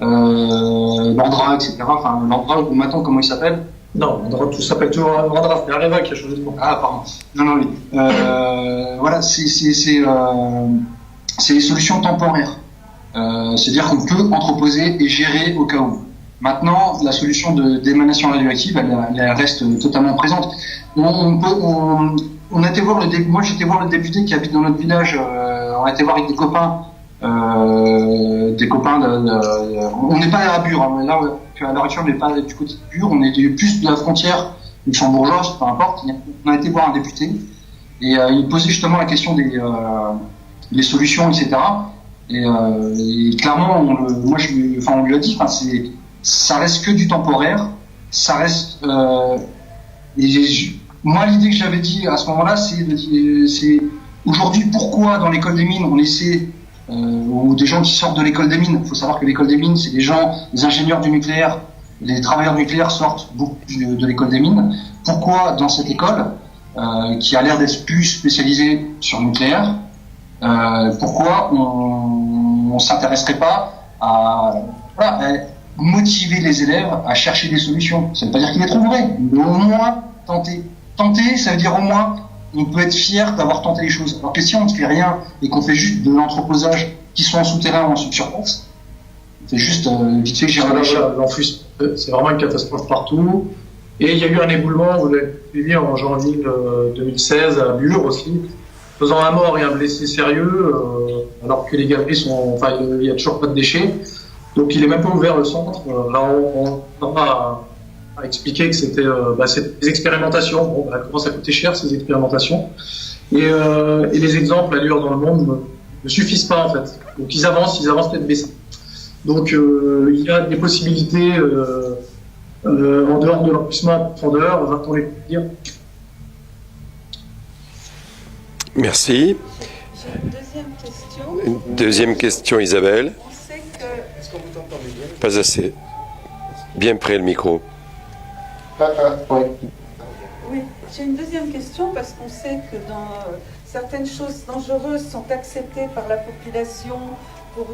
Landra, etc. Enfin, Landra, ou maintenant, comment il s'appelle? Non, Landra, tout s'appelle toujours Landra, c'est Areva qui a changé de nom. Ah, pardon. Non, oui. Voilà, c'est des solutions temporaires. C'est-à-dire qu'on peut entreposer et gérer au cas où. Maintenant, la solution d'émanation radioactive, elle reste totalement présente. On a été voir moi j'étais voir le député qui habite dans notre village, on a été voir avec des copains, on n'est pas à Bure, hein, là, à l'heure actuelle on n'est pas du côté de Bure, on est plus de la frontière luxembourgeoise, peu importe, on a été voir un député, et il posait justement la question des solutions, etc. Et clairement, on lui a dit, ça reste que du temporaire, ça reste, moi, l'idée que j'avais dit à ce moment-là, c'est aujourd'hui pourquoi dans l'école des mines on essaie, ou des gens qui sortent de l'école des mines. Il faut savoir que l'école des mines, c'est les ingénieurs du nucléaire, les travailleurs nucléaires sortent beaucoup de l'école des mines. Pourquoi dans cette école, qui a l'air d'être plus spécialisée sur le nucléaire, pourquoi on s'intéresserait pas à motiver les élèves à chercher des solutions? Ça ne veut pas dire qu'ils les trouveraient, mais au moins tenter. Tenter, ça veut dire au moins, on peut être fier d'avoir tenté les choses. Alors que si on ne fait rien et qu'on fait juste de l'entreposage, qui soit en souterrain ou en subsurface, on fait juste vite fait gérer les choses. L'enfouissement, c'est vraiment une catastrophe partout. Et il y a eu un éboulement, vous l'avez vu en janvier 2016 à Bure aussi, faisant un mort et un blessé sérieux, alors que les galeries il n'y a toujours pas de déchets. Donc il est même pas ouvert le centre. Là, on va expliquer que c'était des expérimentations. Bon, ça commence à coûter cher ces expérimentations. Et les exemples à l'heure dans le monde ne suffisent pas en fait. Donc ils avancent tête baissée. Donc il y a des possibilités en dehors de l'emplissement à profondeur, va-t-on les dire. Merci. J'ai une deuxième question. Une deuxième question, Isabelle. On sait que Est-ce qu'on vous entend bien? Pas assez. Bien près le micro. Oui. oui, j'ai une deuxième question parce qu'on sait que certaines choses dangereuses sont acceptées par la population pour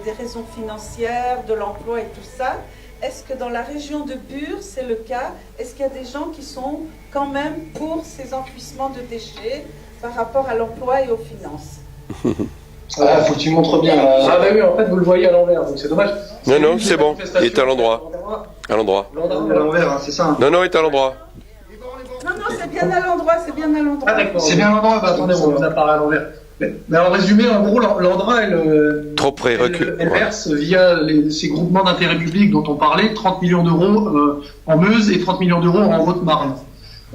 des raisons financières, de l'emploi et tout ça. Est-ce que dans la région de Bure, c'est le cas? Est-ce qu'il y a des gens qui sont quand même pour ces enfouissements de déchets par rapport à l'emploi et aux finances? Ah, faut que tu montres bien. Ah bah oui, en fait, vous le voyez à l'envers, donc c'est dommage. Non, c'est bon. Il est à l'endroit. À l'endroit. À l'envers, hein, c'est ça. Hein. Non, il est à l'endroit. Non, c'est bien à l'endroit, c'est bien à l'endroit. Ah d'accord. C'est bien à l'endroit, bah Attendez, attendez, on vous apparaît à l'envers. Mais en résumé, en gros, l'Andra, Trop près, recule. elle verse via ces groupements d'intérêt public dont on parlait, 30 millions d'euros en Meuse et 30 millions d'euros en Haute-Marne,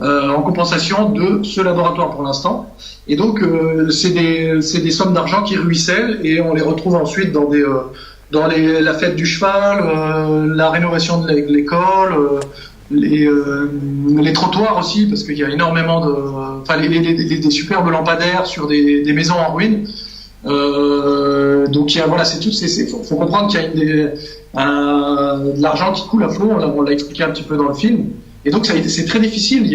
en compensation de ce laboratoire pour l'instant. Et donc, c'est des sommes d'argent qui ruissellent et on les retrouve ensuite dans la fête du cheval, la rénovation de l'école, les trottoirs aussi, parce qu'il y a énormément des superbes lampadaires sur des maisons en ruine. Donc voilà, c'est tout. Faut comprendre qu'il y a de l'argent qui coule à flot. On l'a expliqué un petit peu dans le film. Et donc c'est très difficile. Il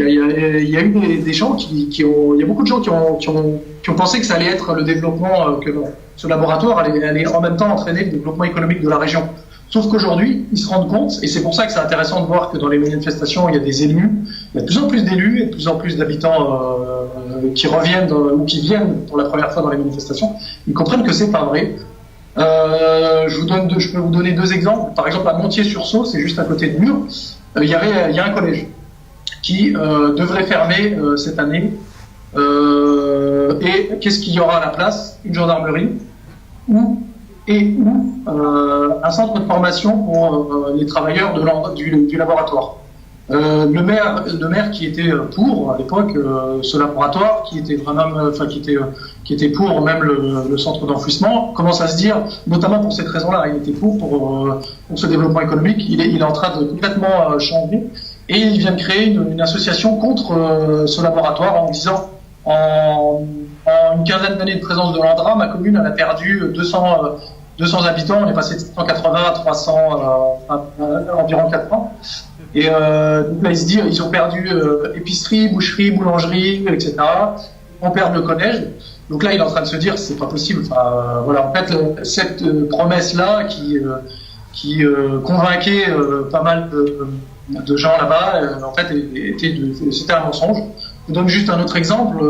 y a eu des gens il y a beaucoup de gens qui ont pensé que ça allait être le développement, que ce laboratoire allait en même temps entraîner le développement économique de la région. Sauf qu'aujourd'hui, ils se rendent compte, et c'est pour ça que c'est intéressant de voir que dans les manifestations, il y a des élus, il y a de plus en plus d'élus et de plus en plus d'habitants qui reviennent ou qui viennent pour la première fois dans les manifestations. Ils comprennent que c'est pas vrai. Je peux vous donner deux exemples. Par exemple, à Montier-sur-Sault, c'est juste à côté de Murs, il y a un collège qui devrait fermer cette année. Et qu'est-ce qu'il y aura à la place? Une gendarmerie ou un centre de formation pour les travailleurs du laboratoire. Le maire qui était pour à l'époque ce laboratoire, qui était pour même le centre d'enfouissement, commence à se dire, notamment pour cette raison-là, il était pour ce développement économique, il est en train de complètement changer, et il vient de créer une association contre ce laboratoire en disant, en une quinzaine d'années de présence de l'Andra, ma commune elle a perdu 200 habitants, on est passé de 180 à 300 environ 4 ans. Et donc là, ils se disent, ils ont perdu épicerie, boucherie, boulangerie, etc. On perd le collège. Donc là, il est en train de se dire, c'est pas possible. Enfin, voilà, en fait, cette promesse-là qui convainquait pas mal de gens là-bas, en fait, c'était un mensonge. Je vous donne juste un autre exemple.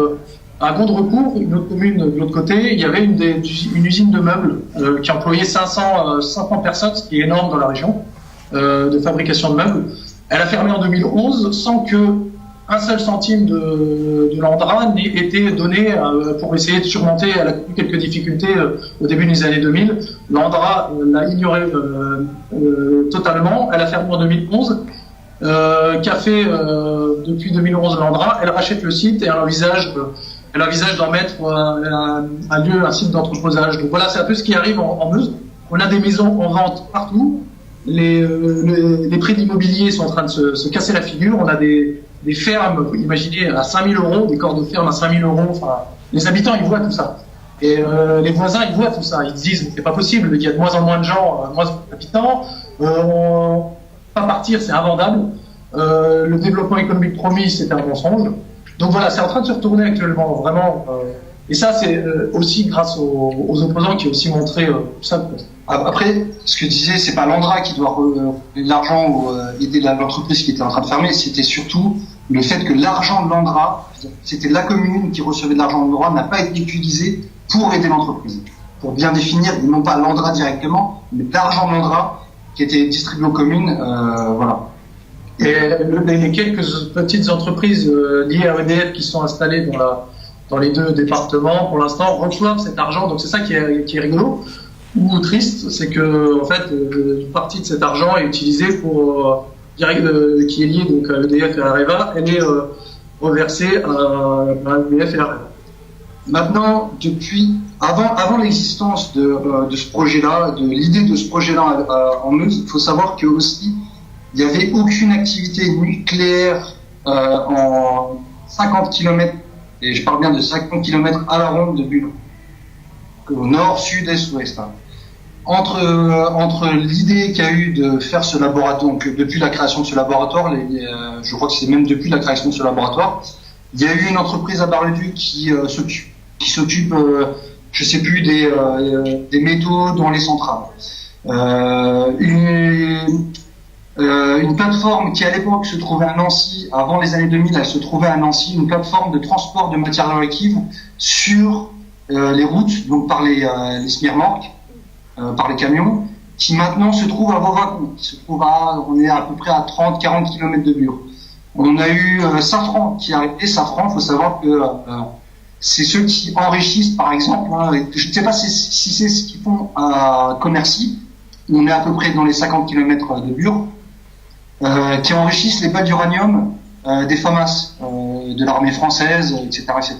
À Gondrecourt, une autre commune de l'autre côté, il y avait une usine de meubles qui employait 500 personnes, ce qui est énorme dans la région, de fabrication de meubles. Elle a fermé en 2011 sans que un seul centime de l'Andra n'ait été donné pour essayer de surmonter. Elle a eu quelques difficultés au début des années 2000. L'Andra l'a ignoré totalement. Elle a fermé en 2011. Qu'a fait depuis 2011 l'Andra? Elle rachète le site et elle envisage d'en mettre un site d'entreposage. Donc voilà, c'est un peu ce qui arrive en Meuse. On a des maisons en vente partout. Les prix de l'immobilier sont en train de se casser la figure. On a des fermes, vous imaginez, à 5 000 euros, des corps de ferme à 5 000 euros. Enfin, les habitants, ils voient tout ça. Et les voisins, ils voient tout ça. Ils se disent, c'est pas possible, il y a de moins en moins de gens, moins d'habitants. Pas partir, c'est invendable. Le développement économique promis, c'est un mensonge. Donc voilà, c'est en train de se retourner actuellement, vraiment. Et ça, c'est aussi grâce aux opposants qui ont aussi montré ça. Après, ce que disait, c'est pas l'Andra qui doit l'argent ou aider l'entreprise qui était en train de fermer, c'était surtout le fait que l'argent de l'Andra, c'était la commune qui recevait de l'argent de l'Andra, n'a pas été utilisé pour aider l'entreprise. Pour bien définir, non pas l'Andra directement, mais l'argent de l'Andra qui était distribué aux communes, voilà. Et les quelques petites entreprises liées à EDF qui sont installées dans les deux départements, pour l'instant, reçoivent cet argent. Donc c'est ça qui est rigolo ou triste, c'est que en fait une partie de cet argent est utilisée pour qui est lié donc à EDF et à Areva, elle est reversée à EDF et à Areva. Maintenant, depuis avant l'existence de ce projet-là, de l'idée de ce projet-là en Meuse, il faut savoir que aussi il n'y avait aucune activité nucléaire en 50 km, et je parle bien de 50 km à la ronde de Bulle, au nord, sud, est, ouest. Hein. Entre l'idée qu'il y a eu de faire ce laboratoire, donc depuis la création de ce laboratoire, je crois que c'est même depuis la création de ce laboratoire, il y a eu une entreprise à Bar-le-Duc qui s'occupe, je sais plus, des métaux dans les centrales. Une plateforme qui à l'époque se trouvait à Nancy, avant les années 2000, elle se trouvait à Nancy, une plateforme de transport de matières radioactives sur les routes, donc par les smirmorques, par les camions, qui maintenant se trouve à Vauvancon, on est à peu près à 30-40 km de Bure. On a eu Safran qui est arrivé. Safran, il faut savoir que c'est ceux qui enrichissent, par exemple, je ne sais pas si c'est ce qu'ils font à Commercy, on est à peu près dans les 50 km de Bure, qui enrichissent les balles d'uranium des FAMAS, de l'armée française, etc., etc.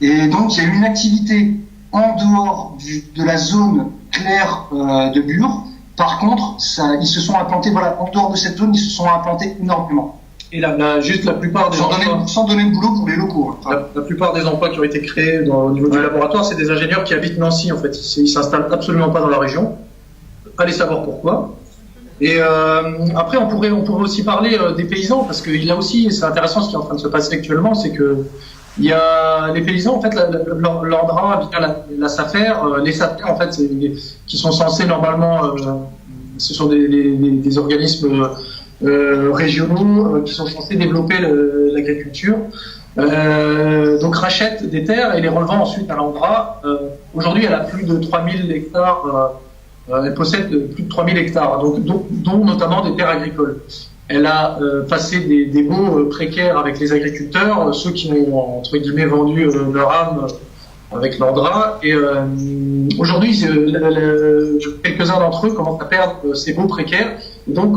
Et donc, il y a eu une activité en dehors de la zone claire de Bure. Par contre, ils se sont implantés, voilà, en dehors de cette zone, ils se sont implantés énormément. Et juste la plupart des emplois, sans donner de boulot pour les locaux. Hein. La plupart des emplois qui ont été créés au niveau du laboratoire, c'est des ingénieurs qui habitent Nancy, en fait. Ils s'installent absolument pas dans la région. Allez savoir pourquoi. Et après, on pourrait aussi parler des paysans, parce que là aussi, c'est intéressant ce qui est en train de se passer actuellement, c'est que il y a les paysans, en fait, l'ANDRA, la SAFER, les SAFER, en fait, qui sont censés normalement, ce sont des organismes régionaux qui sont censés développer l'agriculture. Donc rachètent des terres et les relevant ensuite à l'ANDRA. Aujourd'hui, elle a plus de 3000 hectares. Elle possède plus de 3000 hectares, dont notamment des terres agricoles. Elle a passé des baux précaires avec les agriculteurs, ceux qui ont, entre guillemets, vendu leur âme avec l'ANDRA. Et aujourd'hui, quelques-uns d'entre eux commencent à perdre ces baux précaires. Et donc,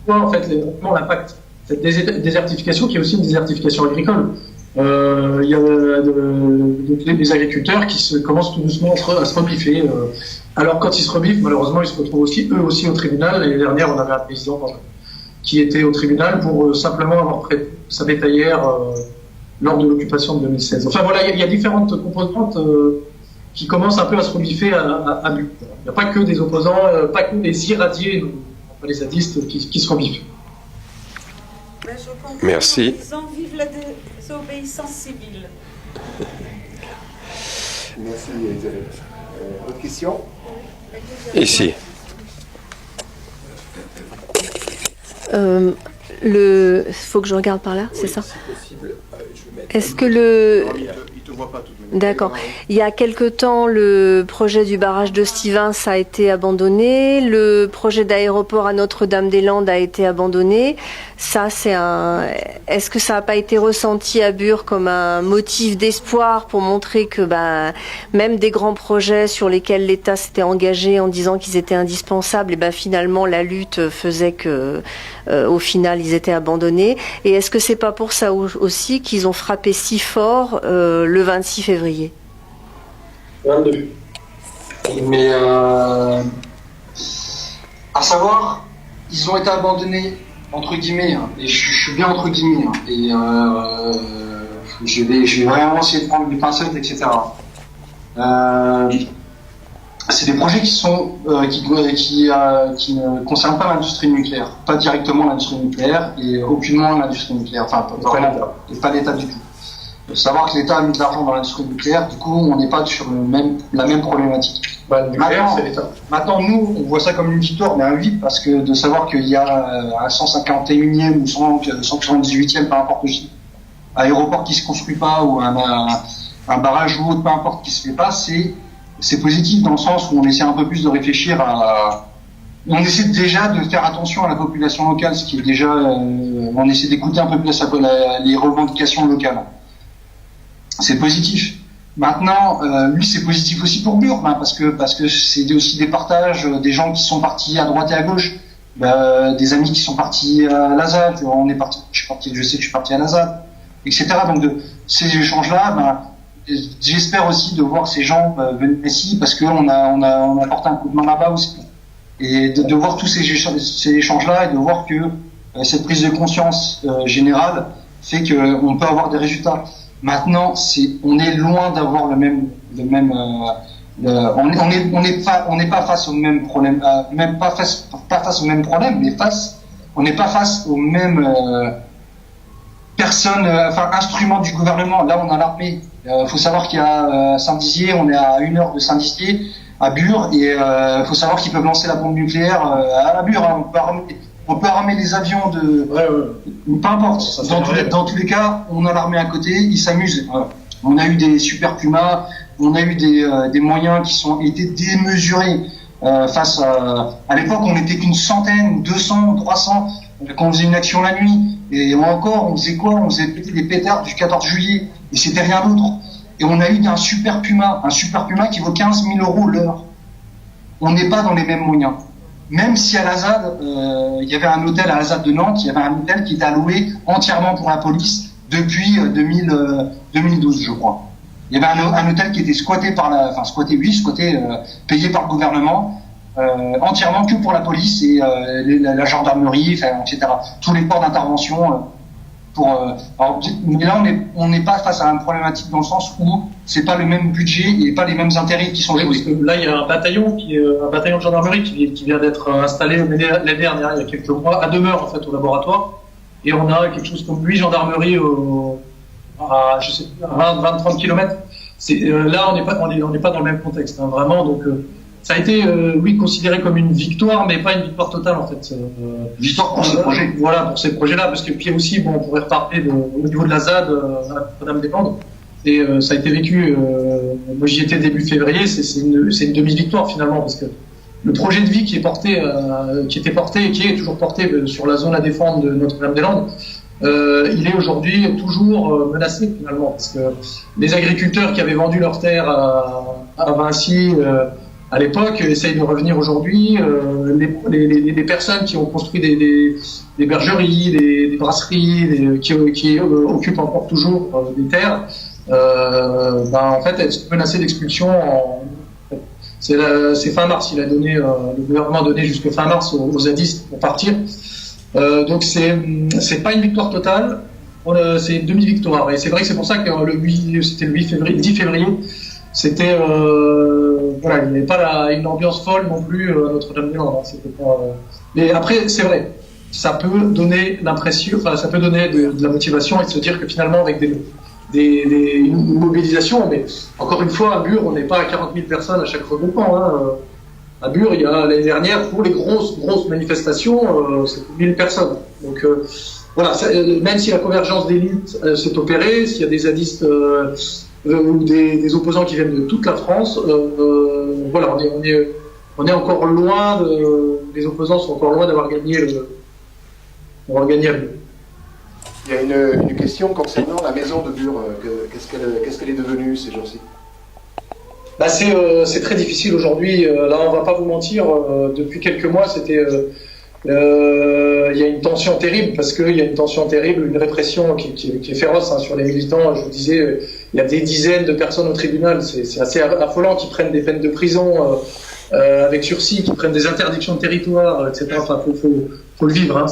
en fait, l'impact, cette désertification qui est aussi une désertification agricole. Il y a des agriculteurs qui commencent tout doucement à se rebiffer. Alors quand ils se rebiffent, malheureusement, ils se retrouvent aussi eux aussi au tribunal. L'année dernière, on avait un président qui était au tribunal pour simplement avoir prêté sa bétaillère lors de l'occupation de 2016. Enfin voilà, il y a différentes composantes qui commencent un peu à se rebiffer à but. Il n'y a pas que des opposants, pas que des irradiés, les zadistes qui se rebiffent. Merci. Vive la désobéissance civile. Merci Elisabeth. Autre question? Ici. Faut que je regarde par là, c'est ça? Est-ce que D'accord. Il y a quelque temps, le projet du barrage de Stivins a été abandonné. Le projet d'aéroport à Notre-Dame-des-Landes a été abandonné. Ça, Est-ce que ça n'a pas été ressenti à Bure comme un motif d'espoir pour montrer que, même des grands projets sur lesquels l'État s'était engagé en disant qu'ils étaient indispensables, et finalement la lutte faisait que, au final, ils étaient abandonnés. Et est-ce que c'est pas pour ça aussi qu'ils ont frappé si fort le 26 février? 22. Mais à savoir, ils ont été abandonnés entre guillemets, et je suis bien entre guillemets, et je vais vraiment essayer de prendre des pincettes, etc. C'est des projets qui ne concernent pas l'industrie nucléaire, pas directement l'industrie nucléaire et aucunement l'industrie nucléaire, enfin pas l'État du tout. Il faut savoir que l'État a mis de l'argent dans l'industrie nucléaire, du coup on n'est pas sur la même problématique. Le nucléaire, c'est l'État. Maintenant, nous, on voit ça comme une victoire, mais un vide, parce que de savoir qu'il y a un 151e ou 178e, peu importe le chiffre, aéroport qui se construit pas, ou un barrage ou autre, peu importe, qui se fait pas, c'est positif dans le sens où on essaie un peu plus de réfléchir on essaie déjà de faire attention à la population locale, ce qui est déjà, on essaie d'écouter un peu plus les revendications locales. C'est positif. Maintenant, lui, c'est positif aussi pour Bure, parce que c'est aussi des partages, des gens qui sont partis à droite et à gauche, des amis qui sont partis à la ZAD, je sais que je suis parti à la ZAD, etc. Donc ces échanges-là, j'espère aussi de voir ces gens venir ici parce qu'on on a apporté un coup de main là-bas aussi. Et de voir tous ces échanges-là et de voir que cette prise de conscience générale fait qu'on peut avoir des résultats. Maintenant, on est loin d'avoir on n'est pas face au même problème, même pas face au même problème, mais on n'est pas face aux mêmes personnes, instruments du gouvernement. Là, on a l'armée. Faut savoir qu'il y a Saint-Dizier, on est à 1 heure de Saint-Dizier, à Bure, et faut savoir qu'ils peuvent lancer la bombe nucléaire à Bure. Hein. On peut armer les avions de... Peu importe. Dans tous les cas, on a l'armée à côté, ils s'amusent. On a eu des Super Pumas, on a eu des moyens qui sont été démesurés face à l'époque, on n'était qu'une centaine, 200, 300 quand on faisait une action la nuit. Et encore, on faisait quoi? On faisait péter des pétards du 14 juillet. Et c'était rien d'autre. Et on a eu un Super Puma qui vaut 15 000 € l'heure. On n'est pas dans les mêmes moyens. Même si à la ZAD, il y avait un hôtel à la ZAD de Nantes, il y avait un hôtel qui était alloué entièrement pour la police depuis 2012, je crois. Il y avait un hôtel qui était payé par le gouvernement, entièrement que pour la police et la gendarmerie, etc. Tous les corps d'intervention. Mais là, on n'est pas face à une problématique dans le sens où c'est pas le même budget et pas les mêmes intérêts qui sont joués. Parce que là, il y a un bataillon de gendarmerie qui vient d'être installé l'année dernière, il y a quelques mois, à demeure en fait au laboratoire. Et on a quelque chose comme 8 gendarmeries à 20-30 km. Là, on n'est pas dans le même contexte, hein, vraiment. Donc, ça a été, considéré comme une victoire, mais pas une victoire totale, en fait. Victoire pour ces projets. Voilà, pour ces projets-là, parce que puis aussi, on pourrait reparler au niveau de la ZAD, à Notre-Dame-des-Landes. Et ça a été vécu. Moi, j'y étais début février. C'est une demi-victoire finalement, parce que le projet de vie qui était porté et qui est toujours porté sur la zone à défendre de Notre-Dame-des-Landes, il est aujourd'hui toujours menacé finalement, parce que les agriculteurs qui avaient vendu leurs terres à Vinci à l'époque essayent de revenir aujourd'hui. Les personnes qui ont construit des bergeries, des brasseries, qui occupent encore toujours des terres, en fait, elles sont menacées d'expulsion. C'est fin mars. Le gouvernement a donné jusqu'à fin mars aux zadistes pour partir. Donc c'est pas une victoire totale, c'est une demi-victoire. Et c'est vrai que c'est pour ça que c'était le 10 février. C'était il n'y avait pas une ambiance folle non plus à Notre-Dame-des-Landes. Mais après, c'est vrai, ça peut donner l'impression, ça peut donner de la motivation et de se dire que finalement, avec une mobilisation, mais encore une fois, à Bure, on n'est pas à 40 000 personnes à chaque regroupement. Hein. À Bure, il y a l'année dernière, pour les grosses manifestations, c'est 1000 personnes. Donc voilà, même si la convergence d'élites s'est opérée, s'il y a des zadistes ou des opposants qui viennent de toute la France, voilà, on est encore loin, les opposants sont encore loin d'avoir gagné à Bure. Il y a une question concernant la maison de Bure. Qu'est-ce qu'elle est devenue ces jours-ci? C'est très difficile aujourd'hui. Là, on va pas vous mentir. Depuis quelques mois, il y a une tension terrible, parce qu'il y a une tension terrible, une répression qui est féroce sur les militants. Je vous disais, il y a des dizaines de personnes au tribunal. C'est assez affolant, qui prennent des peines de prison avec sursis, qui prennent des interdictions de territoire, etc. Enfin, faut le vivre. Hein.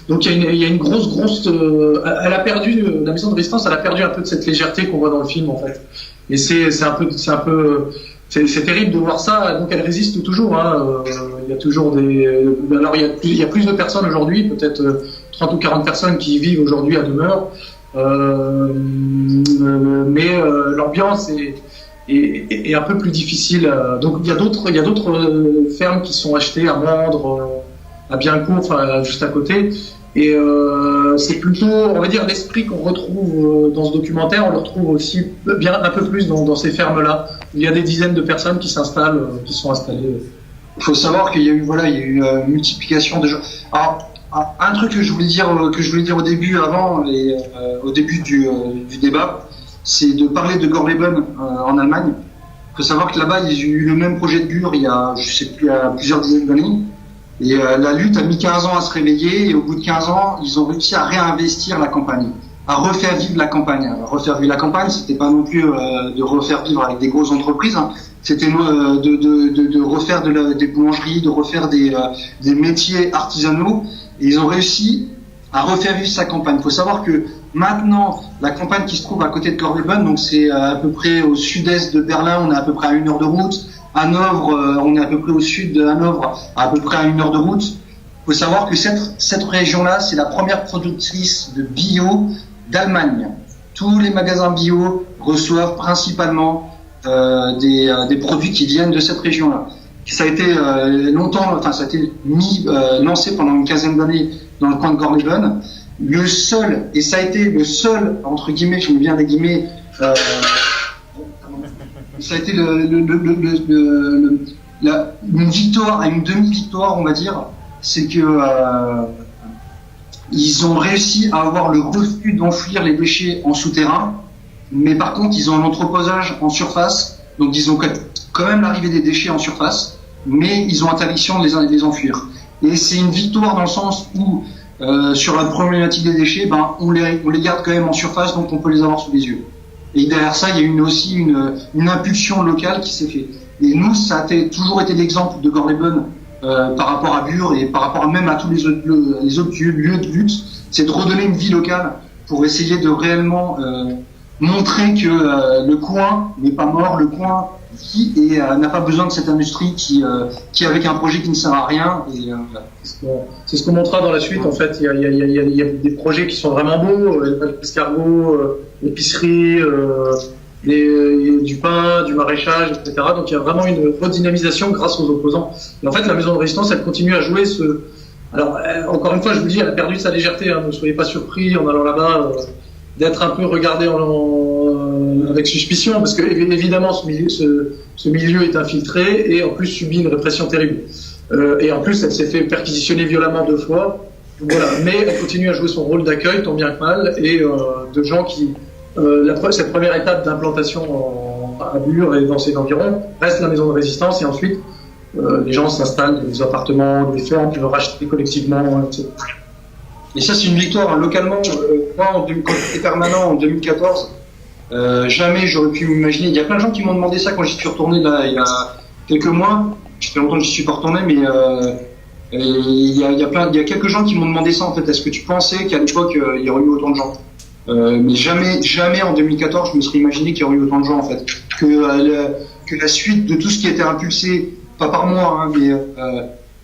Donc il y a une grosse. Elle a perdu, la maison de résistance, elle a perdu un peu de cette légèreté qu'on voit dans le film, en fait. Et c'est terrible de voir ça. Donc elle résiste toujours. Hein. Il y a toujours alors il y a plus de personnes aujourd'hui, peut-être 30 ou 40 personnes qui vivent aujourd'hui à demeure. Mais l'ambiance est un peu plus difficile. Donc il y a d'autres fermes qui sont achetées à Mandres, à Biencourt, juste à côté. Et c'est plutôt, on va dire, l'esprit qu'on retrouve dans ce documentaire, on le retrouve aussi un peu plus dans ces fermes-là. Il y a des dizaines de personnes qui sont installées. Il faut savoir qu'il y a eu une multiplication de gens. Alors, un truc que je voulais dire au début, au début du débat, c'est de parler de Gorleben en Allemagne. Il faut savoir que là-bas, ils ont eu le même projet de Bure il y a plusieurs dizaines d'années. Et la lutte a mis 15 ans à se réveiller, et au bout de 15 ans, ils ont réussi à réinvestir la campagne, à refaire vivre la campagne. Alors, refaire vivre la campagne, c'était pas non plus de refaire vivre avec des grosses entreprises, hein. C'était de refaire des boulangeries, de refaire des métiers artisanaux. Et ils ont réussi à refaire vivre sa campagne. Il faut savoir que maintenant, la campagne qui se trouve à côté de Korleben, donc c'est à peu près au sud-est de Berlin, on est à peu près à 1 heure de route. Hanovre, on est à peu près au sud de Hanovre, à peu près à 1 heure de route. Il faut savoir que cette région-là, c'est la première productrice de bio d'Allemagne. Tous les magasins bio reçoivent principalement des produits qui viennent de cette région-là. Ça a été ça a été lancé pendant une quinzaine d'années dans le coin de Gorleben. Ça a été le seul, entre guillemets, je mets bien des guillemets, ça a été une victoire, une demi-victoire, on va dire. C'est que ils ont réussi à avoir le refus d'enfouir les déchets en souterrain, mais par contre, ils ont un entreposage en surface, donc ils ont quand même l'arrivée des déchets en surface, mais ils ont interdiction de les enfouir. Et c'est une victoire dans le sens où, sur la problématique des déchets, on les garde quand même en surface, donc on peut les avoir sous les yeux. Et derrière ça, il y a aussi une impulsion locale qui s'est faite. Et nous, ça a toujours été l'exemple de Gorleben par rapport à Bure et par rapport même à tous les autres lieux de lutte, c'est de redonner une vie locale pour essayer de réellement montrer que le coin n'est pas mort, le coin vit et n'a pas besoin de cette industrie qui avec un projet qui ne sert à rien. Et, c'est ce qu'on montrera dans la suite. En fait, il y a des projets qui sont vraiment beaux, l'escargot, l'épicerie, du pain, du maraîchage, etc. Donc il y a vraiment une redynamisation grâce aux opposants. Et en fait, la maison de résistance, elle continue à jouer Alors, encore une fois, je vous dis, elle a perdu de sa légèreté. Hein, ne soyez pas surpris en allant là-bas d'être un peu regardé avec suspicion, parce que évidemment, ce milieu est infiltré et en plus subit une répression terrible. Et en plus, elle s'est fait perquisitionner violemment 2 fois. Voilà. Mais elle continue à jouer son rôle d'accueil, tant bien que mal, et de gens qui... cette première étape d'implantation à Bure et dans ses environs reste la maison de résistance, et ensuite les gens s'installent dans des appartements, des fermes qui vont racheter collectivement, etc. Et ça, c'est une victoire. Hein. Localement, moi, quand j'étais permanent en 2014, jamais j'aurais pu m'imaginer. Il y a plein de gens qui m'ont demandé ça quand j'y suis retourné là, il y a quelques mois. Ça fait longtemps que j'y suis pas retourné, mais il y a quelques gens qui m'ont demandé ça en fait. Est-ce que tu pensais qu'à l'époque il y aurait eu autant de gens? Mais jamais en 2014 je me serais imaginé qu'il y aurait eu autant de gens en fait, que la suite de tout ce qui était impulsé, pas par moi, hein,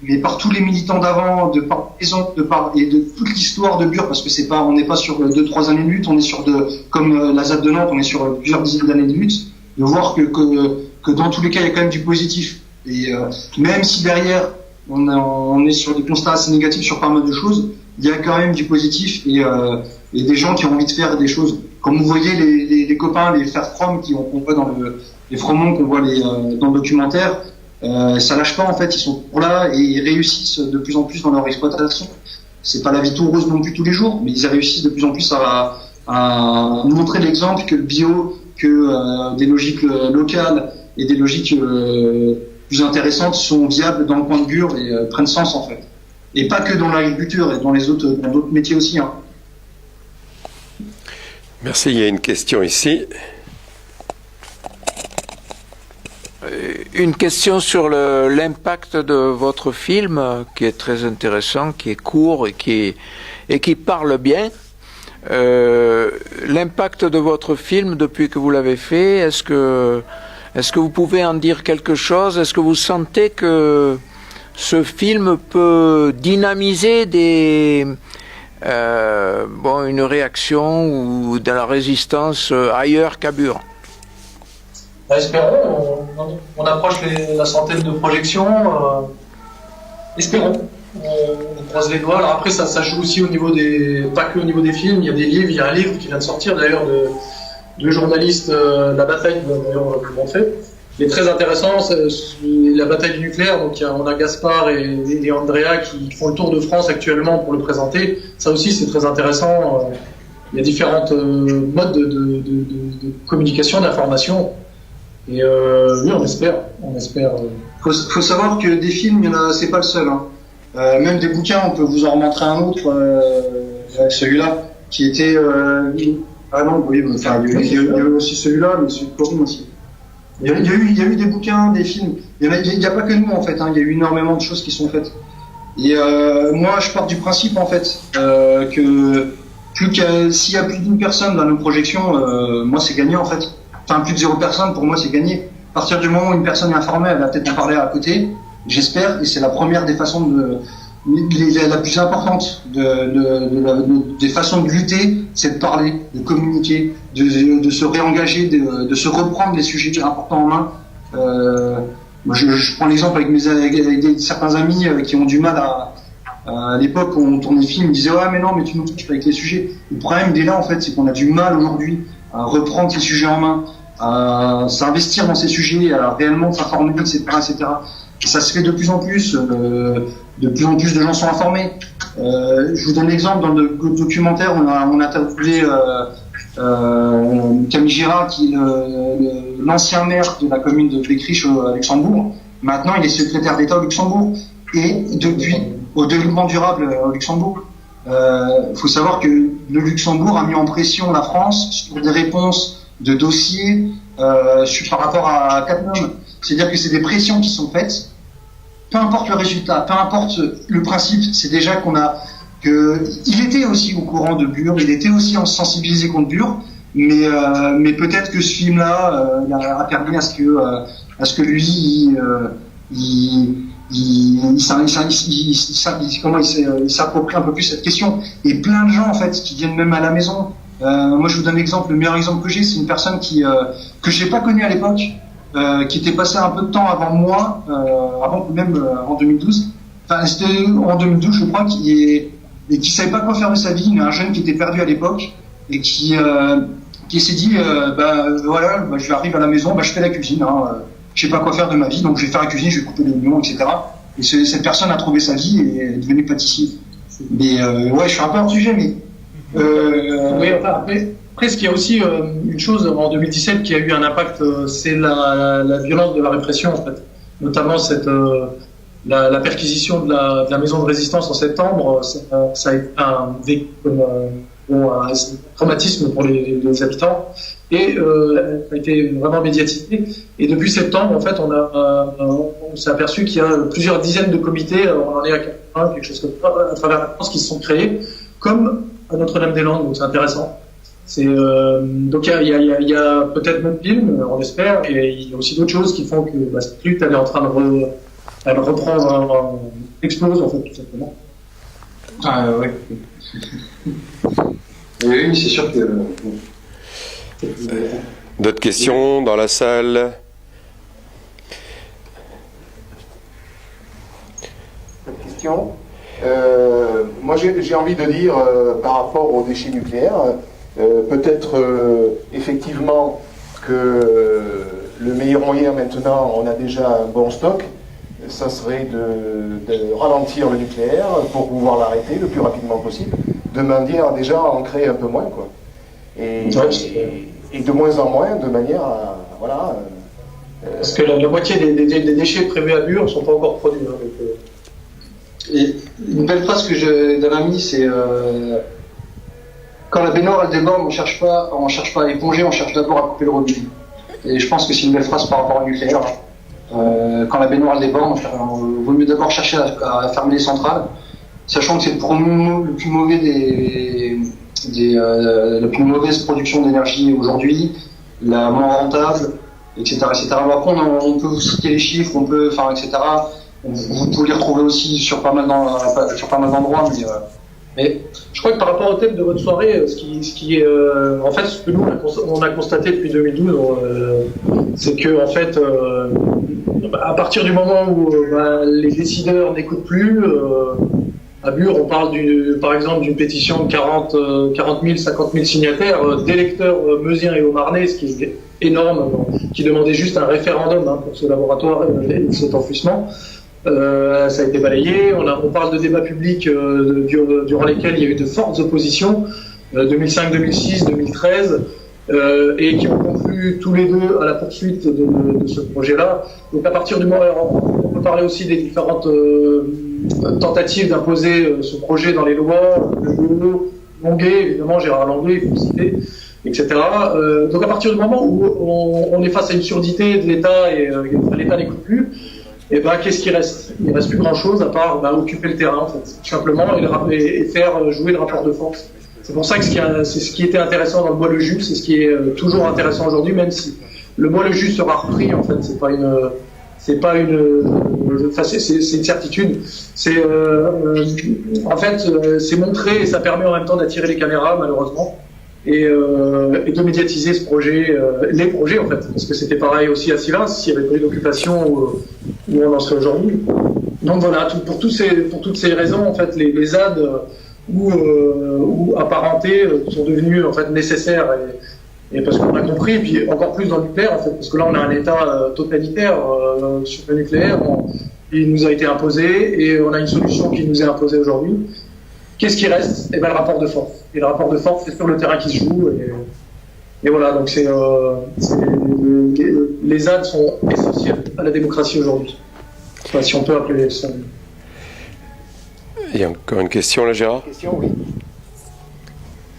mais par tous les militants d'avant, de toute l'histoire de Bure, parce que on n'est pas sur 2-3 années de lutte, on est sur comme la ZAD de Nantes, on est sur plusieurs dizaines d'années de lutte, de voir que dans tous les cas il y a quand même du positif, et même si derrière on est sur des constats assez négatifs sur pas mal de choses, il y a quand même du positif et des gens qui ont envie de faire des choses. Comme vous voyez les copains, les frères From qu'on voit dans les Fromons qu'on voit dans le documentaire, ça lâche pas en fait, ils sont pour là et ils réussissent de plus en plus dans leur exploitation. C'est pas la vie tout rose non plus tous les jours, mais ils réussissent de plus en plus à montrer l'exemple que le bio, que des logiques locales et des logiques plus intéressantes sont viables dans le coin de Bure et prennent sens en fait. Et pas que dans l'agriculture, et dans d'autres métiers aussi. Hein. Merci, il y a une question ici. Une question sur l'impact de votre film, qui est très intéressant, qui est court et qui parle bien. L'impact de votre film depuis que vous l'avez fait, est-ce que vous pouvez en dire quelque chose? Est-ce que vous sentez que ce film peut dynamiser une réaction ou de la résistance ailleurs qu'à Bure? Espérons, on approche la centaine de projections, espérons, on croise les doigts. Alors après ça joue aussi pas que au niveau des films, il y a des livres, il y a un livre qui vient de sortir d'ailleurs de journalistes, La Bataille, d'ailleurs on va vous le montrer. Il est très intéressant, c'est la bataille du nucléaire, donc on a Gaspard et Andrea qui font le tour de France actuellement pour le présenter. Ça aussi c'est très intéressant, il y a différentes modes de communication, d'information. Et oui, on espère. Faut savoir que des films, c'est pas le seul. Hein. Même des bouquins, on peut vous en remontrer un autre, celui-là, qui était... ah non, oui, enfin, il y a eu aussi celui-là, mais celui de Corinne aussi. Il y a eu des bouquins, des films. Il y a pas que nous, en fait. Hein. Il y a eu énormément de choses qui sont faites. Et moi, je pars du principe, en fait, que s'il y a plus d'une personne dans nos projections, moi, c'est gagné, en fait. Enfin, plus de 0 personne, pour moi, c'est gagné. À partir du moment où une personne est informée, elle va peut-être en parler à côté, j'espère, et c'est la première des façons la plus importante des façons de lutter, c'est de parler, de communiquer, de se réengager, de se reprendre les sujets importants en main. Moi, je prends l'exemple avec certains amis qui ont du mal à l'époque où on tournait le film, ils me disaient ouais mais non mais tu nous touches pas avec les sujets. Le problème il est là en fait, c'est qu'on a du mal aujourd'hui à reprendre ces sujets en main, à s'investir dans ces sujets, à réellement s'informer, etc., etc. Et ça se fait de plus en plus. De plus en plus de gens sont informés. Je vous donne l'exemple, dans le documentaire, on a interviewé Camille Girard, qui est l'ancien maire de la commune de Pécriche à Luxembourg. Maintenant, il est secrétaire d'État au Luxembourg. Et depuis, au développement durable au Luxembourg, faut savoir que le Luxembourg a mis en pression la France sur des réponses de dossiers par rapport à Cattenom. C'est-à-dire que c'est des pressions qui sont faites. Peu importe le résultat, peu importe le principe, c'est déjà il était aussi au courant de Bure, il était aussi sensibilisé contre Bure, mais peut-être que ce film-là a permis à ce que lui, il s'approprie un peu plus cette question. Et plein de gens en fait qui viennent même à la maison. Moi, je vous donne l'exemple, le meilleur exemple que j'ai, c'est une personne que j'ai pas connue à l'époque. Qui était passé un peu de temps avant moi, en 2012. Enfin, c'était en 2012, je crois, et qui savait pas quoi faire de sa vie. Il y a un jeune qui était perdu à l'époque et qui s'est dit, voilà, je arrive à la maison, je fais la cuisine. Je sais pas quoi faire de ma vie, donc je vais faire la cuisine, je vais couper les oignons, etc. Et cette personne a trouvé sa vie et est devenue pâtissier. Mais ouais, je suis un peu hors sujet, mais oui, enfin, après, ce qu'il y a aussi une chose en 2017 qui a eu un impact, c'est la violence de la répression, en fait. Notamment la perquisition de la maison de résistance en septembre, ça a été un traumatisme pour les habitants et ça a été vraiment médiatisé. Et depuis septembre, en fait, on s'est aperçu qu'il y a plusieurs dizaines de comités, on en est à 80, quelque chose comme ça, à travers la France, qui se sont créés, comme à Notre-Dame-des-Landes, donc c'est intéressant. Donc il y a peut-être même film, on espère, et il y a aussi d'autres choses qui font que cette lutte elle est en train de reprendre, explose en fait tout simplement. Ah ouais. Oui, c'est sûr que. D'autres questions dans la salle? Question. Moi j'ai envie de dire par rapport aux déchets nucléaires. Peut-être effectivement que le meilleur moyen maintenant, on a déjà un bon stock, ça serait de ralentir le nucléaire pour pouvoir l'arrêter le plus rapidement possible, de manière déjà à en créer un peu moins, quoi. Et de moins en moins, de manière à... Voilà. Parce que la moitié des déchets prévus à Bure ne sont pas encore produits. Et une belle phrase que j'ai d'un ami, c'est... Quand la baignoire elle déborde, on cherche pas à éponger, on cherche d'abord à couper le robinet. Et je pense que c'est une belle phrase par rapport au nucléaire. Quand la baignoire elle déborde, il vaut mieux d'abord chercher à fermer les centrales, sachant que c'est pour nous le plus mauvais la plus mauvaise production d'énergie aujourd'hui, la moins rentable, etc., etc. Après, on peut vous citer les chiffres, etc. Vous pouvez les retrouver aussi sur pas mal d'endroits, mais je crois que par rapport au thème de votre soirée, ce que nous on a constaté depuis 2012, c'est que en fait, à partir du moment où les décideurs n'écoutent plus, à Bure, on parle par exemple d'une pétition de 40 000, 50 000 signataires d'électeurs meusiens et haut-marnais, ce qui est énorme, qui demandait juste un référendum pour ce laboratoire et cet enfouissement. Ça a été balayé. On parle de débats publics durant lesquels il y a eu de fortes oppositions, 2005, 2006, 2013, et qui ont conclu tous les deux à la poursuite de ce projet-là. Donc à partir du moment, on peut parler aussi des différentes tentatives d'imposer ce projet dans les lois, le Longuet, évidemment, Gérard Longuet, il faut citer, etc. Donc à partir du moment où on est face à une surdité de l'État et l'État n'écoute plus, et ben qu'est-ce qui reste? Il ne reste plus grand-chose à part occuper le terrain, en fait, tout simplement, et faire jouer le rapport de force. C'est pour ça que c'est ce qui était intéressant dans le bois le jus, c'est ce qui est toujours intéressant aujourd'hui, même si le bois le jus sera repris, en fait, c'est une certitude. C'est c'est montré et ça permet en même temps d'attirer les caméras, malheureusement, et de médiatiser ce projet, les projets en fait, parce que c'était pareil aussi à Sivins, s'il n'y avait pas eu d'occupation où on en serait aujourd'hui. Donc voilà, pour toutes ces raisons, en fait, les ZAD ou apparentés sont devenus en fait nécessaires. Et parce qu'on a compris, puis encore plus dans le nucléaire, en fait, parce que là on a un état totalitaire sur le nucléaire, il nous a été imposé et on a une solution qui nous est imposée aujourd'hui. Qu'est-ce qui reste? Eh bien, le rapport de force. Et le rapport de force, c'est sur le terrain qui se joue. Et voilà, donc les ZAD sont essentiels à la démocratie aujourd'hui. Enfin, si on peut appeler ça. Il y a encore une question là, Gérard? Question, oui.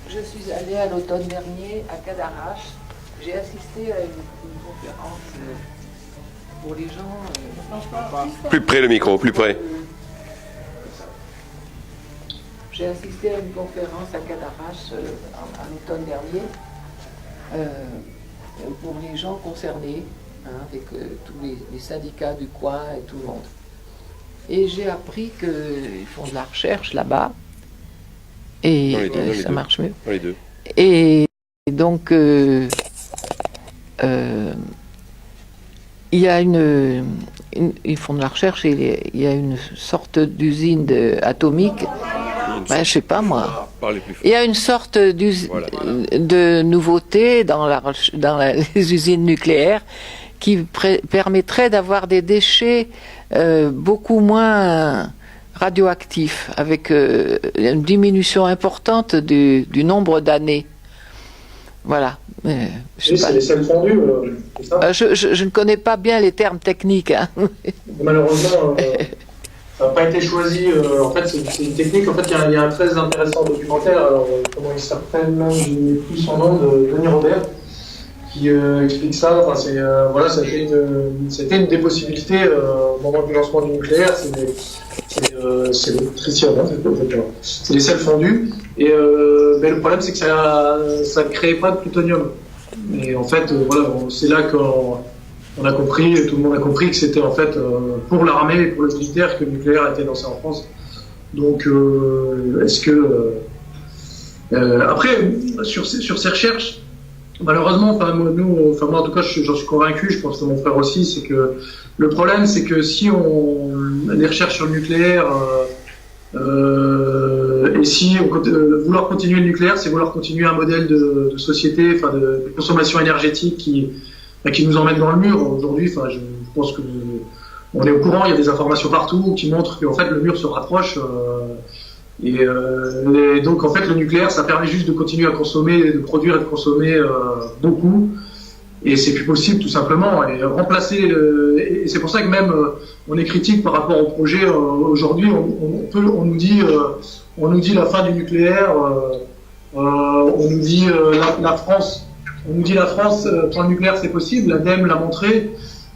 Je suis allée à l'automne dernier à Cadarache. J'ai assisté à une conférence pour les gens. Plus près le micro, plus près. J'ai assisté à une conférence à Cadarache à l'automne dernier pour les gens concernés, avec tous les syndicats du coin et tout le monde. Et j'ai appris qu'ils font de la recherche là-bas. Et ça marche mieux. Dans les deux. Et donc, il y a ils font de la recherche et il y a une sorte d'usine atomique. Je sais pas moi. Il y a une sorte de nouveauté dans les usines nucléaires qui permettrait d'avoir des déchets beaucoup moins radioactifs, avec une diminution importante du nombre d'années. Voilà. C'est les sels fondus, c'est ça? Je ne connais pas bien les termes techniques. Malheureusement, ça n'a pas été choisi. En fait, c'est une technique. En fait, il y a un très intéressant documentaire. Alors, comment il s'appelle? Je n'ai plus son nom, de Denis Robert, qui explique ça. Enfin, voilà, c'était une des possibilités au moment du lancement du nucléaire. C'est le tritium, c'est les sels fondus. Et mais le problème, c'est que ça ne créait pas de plutonium. Et en fait, voilà, c'est là qu'on a compris, tout le monde a compris que c'était en fait pour l'armée et pour le militaire que le nucléaire était lancé en France. Donc, est-ce que après, sur ces recherches, malheureusement, moi en tout cas, j'en suis convaincu, je pense que mon frère aussi, c'est que le problème, c'est que si les recherches sur le nucléaire, et si vouloir continuer le nucléaire, c'est vouloir continuer un modèle de société, enfin de consommation énergétique qui nous emmène dans le mur. Aujourd'hui, je pense que on est au courant, il y a des informations partout qui montrent qu'en fait le mur se rapproche. Et donc en fait le nucléaire, ça permet juste de continuer à consommer, de produire et de consommer beaucoup. Et c'est plus possible tout simplement. Et remplacer, et c'est pour ça que même on est critique par rapport au projet aujourd'hui. On nous dit la fin du nucléaire. On nous dit la France. On nous dit la France pour le nucléaire c'est possible. L'ADEME l'a montré.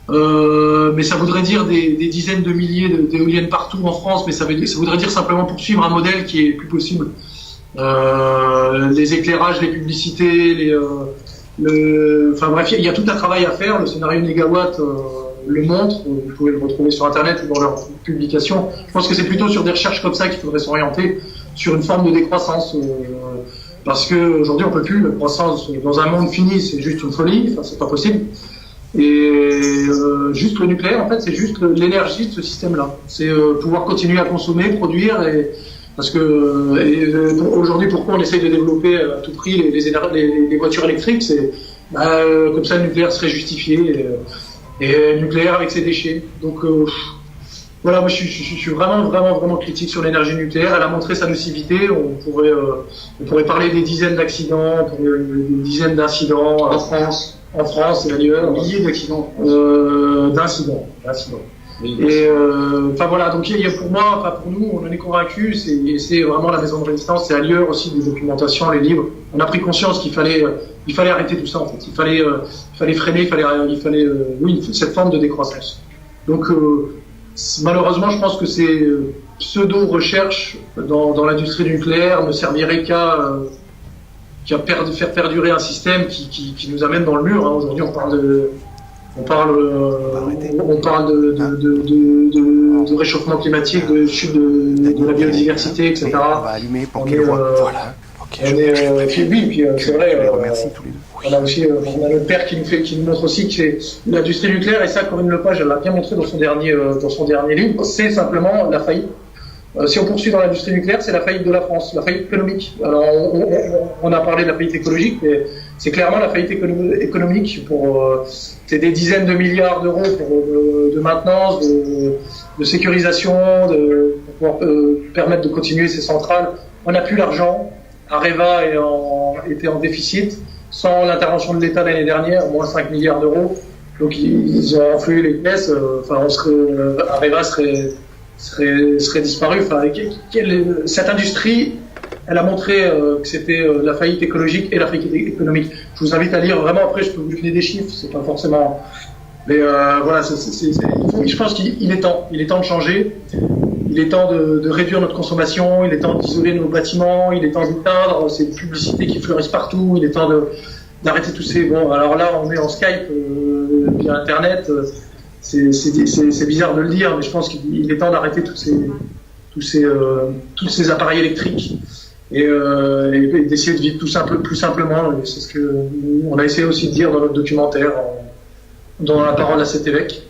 Mais ça voudrait dire des dizaines de milliers d'éoliennes partout en France. Mais ça voudrait dire simplement poursuivre un modèle qui est plus possible. Les éclairages, les publicités, enfin bref, il y a tout un travail à faire. Le scénario Négawatt le montre. Vous pouvez le retrouver sur Internet ou dans leur publication. Je pense que c'est plutôt sur des recherches comme ça qu'il faudrait s'orienter, sur une forme de décroissance. Parce qu'aujourd'hui, on peut plus. La croissance dans un monde fini, c'est juste une folie. Enfin, c'est pas possible. Et juste le nucléaire, en fait, c'est juste l'énergie de ce système-là. C'est pouvoir continuer à consommer, produire. Parce que aujourd'hui, pourquoi on essaye de développer à tout prix les voitures électriques, c'est comme ça le nucléaire serait justifié et le nucléaire avec ses déchets. Donc voilà, moi je suis vraiment critique sur l'énergie nucléaire. Elle a montré sa nocivité. On pourrait parler des dizaines d'accidents, des dizaines d'incidents en France et ailleurs. Milliers d'accidents. D'incidents. Et enfin voilà, donc pour moi, enfin pour nous, on en est convaincus. C'est vraiment la maison de résistance. C'est ailleurs aussi des documentations, les livres. On a pris conscience qu'il fallait arrêter tout ça en fait. Il fallait freiner, il fallait cette forme de décroissance. Donc malheureusement, je pense que ces pseudo-recherches dans l'industrie nucléaire ne serviraient qu'à faire perdurer un système qui nous amène dans le mur. Hein. Aujourd'hui, on parle de réchauffement climatique, de chute de la biodiversité, etc. On va allumer pour qu'il voit. Voilà. Puis c'est vrai. On a aussi on a notre père qui nous montre aussi que l'industrie nucléaire, et ça Corinne Lepage elle l'a bien montré dans son dernier livre, c'est simplement la faillite. Si on poursuit dans l'industrie nucléaire, c'est la faillite de la France, la faillite économique. Alors on a parlé de la faillite écologique, mais c'est clairement la faillite économique. C'est des dizaines de milliards d'euros de maintenance, de sécurisation, pour pouvoir permettre de continuer ces centrales. On n'a plus l'argent. Areva était en déficit. Sans l'intervention de l'État l'année dernière, moins 5 milliards d'euros. Donc ils ont enflé les pièces. Areva serait disparu. Enfin, cette industrie, elle a montré que c'était la faillite écologique et la faillite économique. Je vous invite à lire vraiment. Après, je peux vous donner des chiffres. C'est pas forcément. Mais voilà, je pense qu'il est temps. Il est temps de changer. Il est temps de réduire notre consommation, il est temps d'isoler nos bâtiments, il est temps d'éteindre ces publicités qui fleurissent partout, il est temps d'arrêter tous ces... Bon, alors là, on est en Skype via Internet, c'est bizarre de le dire, mais je pense qu'il est temps d'arrêter tous ces appareils électriques et d'essayer de vivre plus simplement. C'est ce qu'on a essayé aussi de dire dans notre documentaire, dans la parole à cet évêque.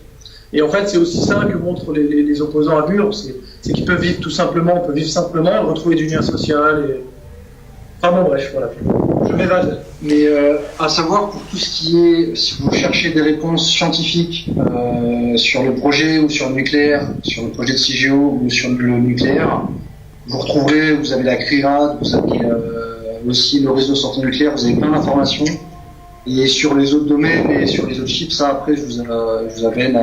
Et en fait, c'est aussi ça que montrent les opposants à Bure, c'est qu'ils peuvent vivre tout simplement, on peut vivre simplement, retrouver du lien social. Enfin bon, bref, voilà. Je m'évade. Mais à savoir, pour tout ce qui est, si vous cherchez des réponses scientifiques sur le projet ou sur le nucléaire, sur le projet de CIGEO ou sur le nucléaire, vous retrouverez, vous avez la CRIRAD, vous avez aussi le réseau de sortie nucléaire, vous avez plein d'informations. Et sur les autres domaines et sur les autres chips, ça après je vous amène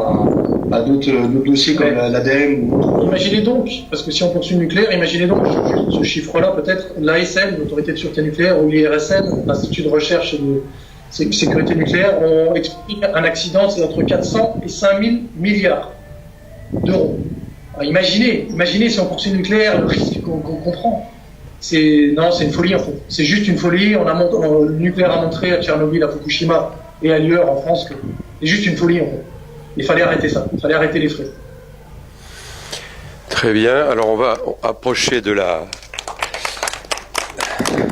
à d'autres dossiers comme l'ADEME ou autre. Imaginez donc, parce que si on poursuit le nucléaire, imaginez donc ce chiffre-là peut-être, l'ASN, l'autorité de sûreté nucléaire, ou l'IRSN, l'Institut de recherche et de sécurité nucléaire, ont expliqué un accident, c'est entre 400 et 5000 milliards d'euros. Alors imaginez si on poursuit le nucléaire, le risque qu'on prend. C'est une folie en fait. C'est juste une folie. Le nucléaire a montré à Tchernobyl, à Fukushima et ailleurs en France que c'est juste une folie en fait. Il fallait arrêter ça. Il fallait arrêter les frais. Très bien. Alors on va approcher de la. C'est vrai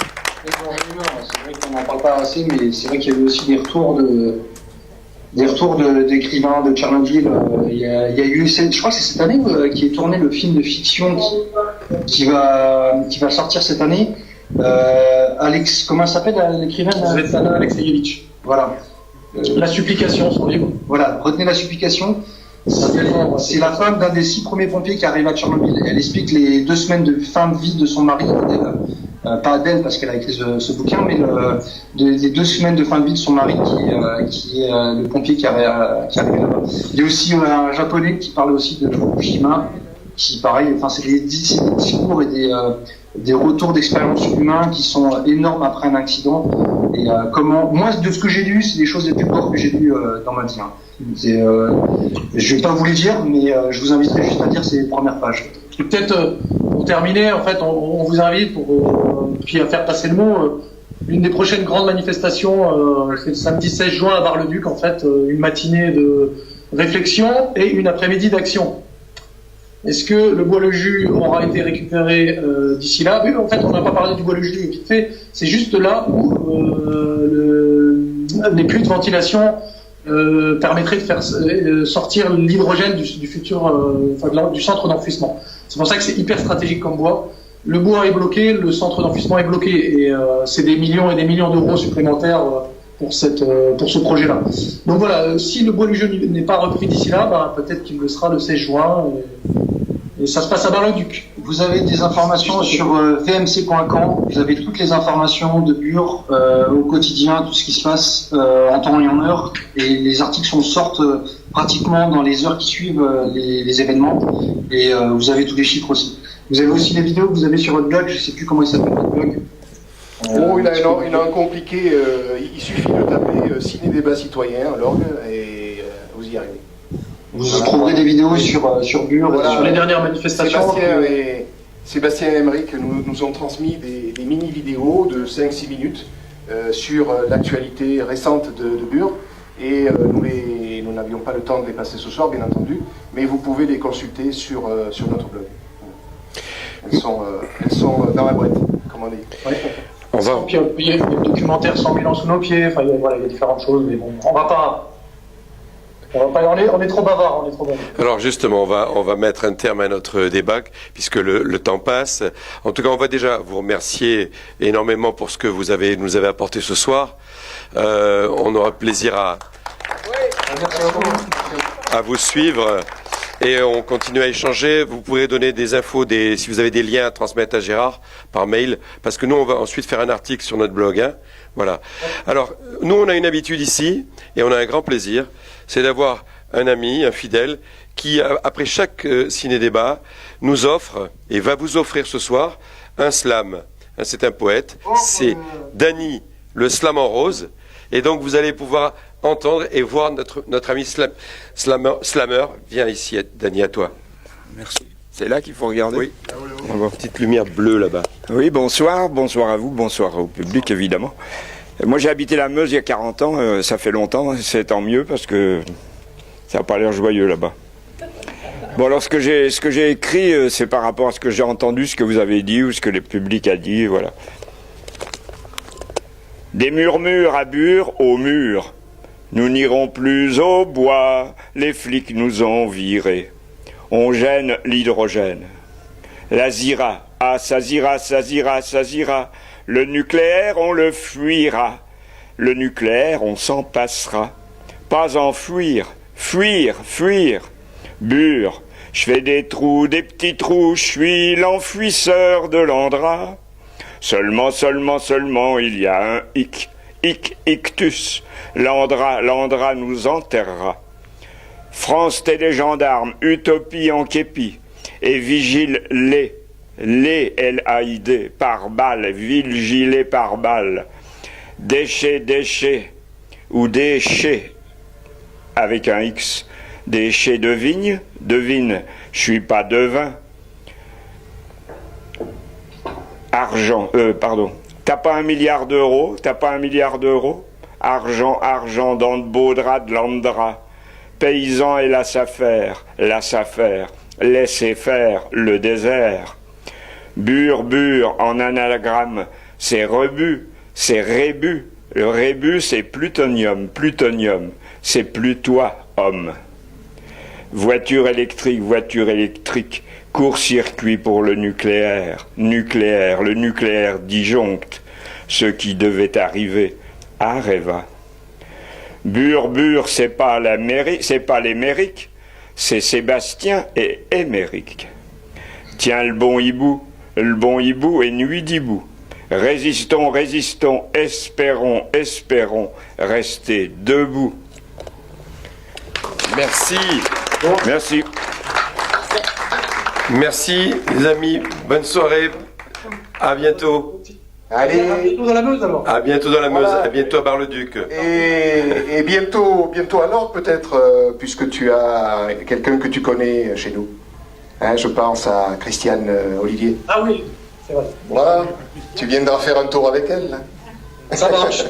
qu'on n'en parle pas assez, mais c'est vrai qu'il y a eu aussi des retours d'écrivains de Tchernobyl. Il y a eu, je crois que c'est cette année qui est tourné le film de fiction qui va sortir cette année. Comment s'appelle l'écrivain Svetlana Alexievitch. Voilà. La supplication, son livre. Voilà, retenez la supplication. C'est la femme d'un des 6 premiers pompiers qui arrive à Tchernobyl. Elle explique les 2 semaines de fin de vie de son mari, pas d'elle parce qu'elle a écrit ce bouquin, mais les 2 semaines de fin de vie de son mari qui est le pompier qui arrive là-bas. Il y a aussi un japonais qui parle aussi de Fukushima, qui pareil, enfin c'est des discours et des retours d'expérience humains qui sont énormes après un accident. Et moi de ce que j'ai lu, c'est des choses les plus fortes que j'ai lues dans ma vie. Hein. Je vais pas vous les dire, mais je vous inviterai juste à lire ces premières pages. Peut-être pour terminer, en fait, on vous invite puis à faire passer le mot. L'une des prochaines grandes manifestations, c'est le samedi 16 juin à Bar-le-Duc, en fait, une matinée de réflexion et une après-midi d'action. Est-ce que le bois-le-jus aura été récupéré d'ici là? En fait, on n'a pas parlé du bois-le-jus vite fait. C'est juste là où les puits de ventilation permettraient de faire sortir l'hydrogène du futur, du centre d'enfouissement. C'est pour ça que c'est hyper stratégique comme bois. Le bois est bloqué, le centre d'enfouissement est bloqué, et c'est des millions et des millions d'euros supplémentaires pour ce projet-là. Donc voilà, si le bois-le-jus n'est pas repris d'ici là, peut-être qu'il le sera le 16 juin. Et ça se passe à Bar-le-Duc. Vous avez des informations sur vmc.camp, vous avez toutes les informations de Bure au quotidien, tout ce qui se passe en temps et en heure, et les articles sortent pratiquement dans les heures qui suivent les événements. Et vous avez tous les chiffres aussi. Vous avez aussi les vidéos que vous avez sur votre blog, je sais plus comment il s'appelle votre blog. Il a un compliqué, il suffit de taper Ciné Débat Citoyen, l'orgue, et vous y arrivez. Vous trouverez des vidéos sur Bure, voilà, sur les dernières manifestations. Sébastien et Emeric nous ont transmis des mini-vidéos de 5-6 minutes sur l'actualité récente de Bure. Et nous n'avions pas le temps de les passer ce soir, bien entendu, mais vous pouvez les consulter sur notre blog. Elles sont dans la boîte, comme on dit. Ouais. Puis, il y a le documentaire 100 000 ans sous nos pieds, enfin, il y a différentes choses, mais bon, on est trop bavard, Alors justement, on va mettre un terme à notre débat, puisque le temps passe. En tout cas, on va déjà vous remercier énormément pour ce que vous nous avez apporté ce soir. On aura plaisir à vous suivre et on continue à échanger. Vous pourrez donner des infos, si vous avez des liens à transmettre à Gérard par mail, parce que nous, on va ensuite faire un article sur notre blog. Hein. Voilà. Alors, nous, on a une habitude ici et on a un grand plaisir, c'est d'avoir un ami, un fidèle, qui, après chaque ciné-débat, nous offre, et va vous offrir ce soir, un slam. C'est un poète, c'est Dany, le slam en rose. Et donc, vous allez pouvoir entendre et voir notre ami slammer. Viens ici, Dany, à toi. Merci. C'est là qu'il faut regarder. Oui. On va voir une petite lumière bleue là-bas. Oui, bonsoir à vous, bonsoir au public évidemment. Moi j'ai habité la Meuse il y a 40 ans, ça fait longtemps, c'est tant mieux parce que ça n'a pas l'air joyeux là-bas. Bon alors ce que j'ai écrit, c'est par rapport à ce que j'ai entendu, ce que vous avez dit ou ce que le public a dit, voilà. Des murmures à Bure au mur. Nous n'irons plus au bois, les flics nous ont virés. On gêne l'hydrogène. La Zira, ah ça zira, ça zira, ça zira. Le nucléaire, on le fuira. Le nucléaire, on s'en passera. Pas en fuir, fuir, fuir. Bure, je fais des trous, des petits trous, je suis l'enfouisseur de l'Andra. Seulement, il y a un ictus. L'Andra nous enterrera. France, t'es des gendarmes, utopie en képi. Et vigile les L-A-I-D, par balle, vigilé par balle. Déchets, ou déchets, avec un X. Déchets de vigne, devine, je suis pas devin. T'as pas 1 milliard d'euros, Argent dans de beaux draps de l'Andra. Paysan et la SAFER, laissez faire le désert. Bure, en anagramme, c'est rebut, c'est rébut. Le rébut, c'est plutonium, c'est plus toi, homme. Voiture électrique, court-circuit pour le nucléaire, le nucléaire disjoncte, ce qui devait arriver arriva. Bure, c'est pas les Mériques, c'est Sébastien et Émeric. Tiens le bon hibou et nuit d'hibou. Résistons, espérons, restez debout. Merci. Merci les amis, bonne soirée, à bientôt. Allez. À bientôt dans la Meuse alors. À bientôt dans la Meuse, voilà. À bientôt à Bar-le-Duc. Et bientôt à l'ordre peut-être, puisque tu as quelqu'un que tu connais chez nous. Hein, je pense à Christiane Olivier. Ah oui, c'est vrai. Voilà, tu viendras faire un tour avec elle. Là. Ça marche.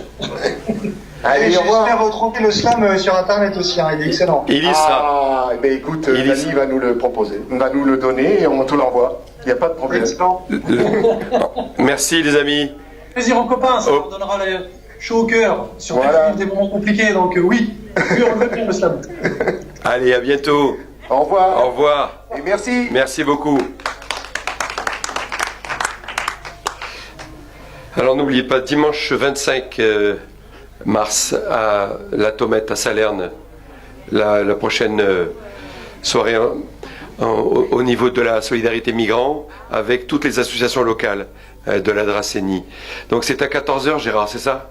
Allez, au revoir. J'espère retrouver le slam sur internet aussi, hein, il est excellent. Il y sera. Ah, ben écoute, Dany va nous le proposer, va nous le donner et on te l'envoie. Il n'y a pas de problème. Merci les amis. Plaisir aux copains, ça leur donnera chaud au cœur sur des moments compliqués, donc oui, on veut bien le slam. Allez, à bientôt. Au revoir. Au revoir. Et merci. Merci beaucoup. Alors n'oubliez pas, dimanche 25 mars à la Tomette à Salerne, la prochaine soirée au niveau de la solidarité migrant avec toutes les associations locales de la Dracénie. Donc c'est à 14h Gérard, c'est ça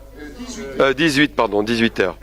18h.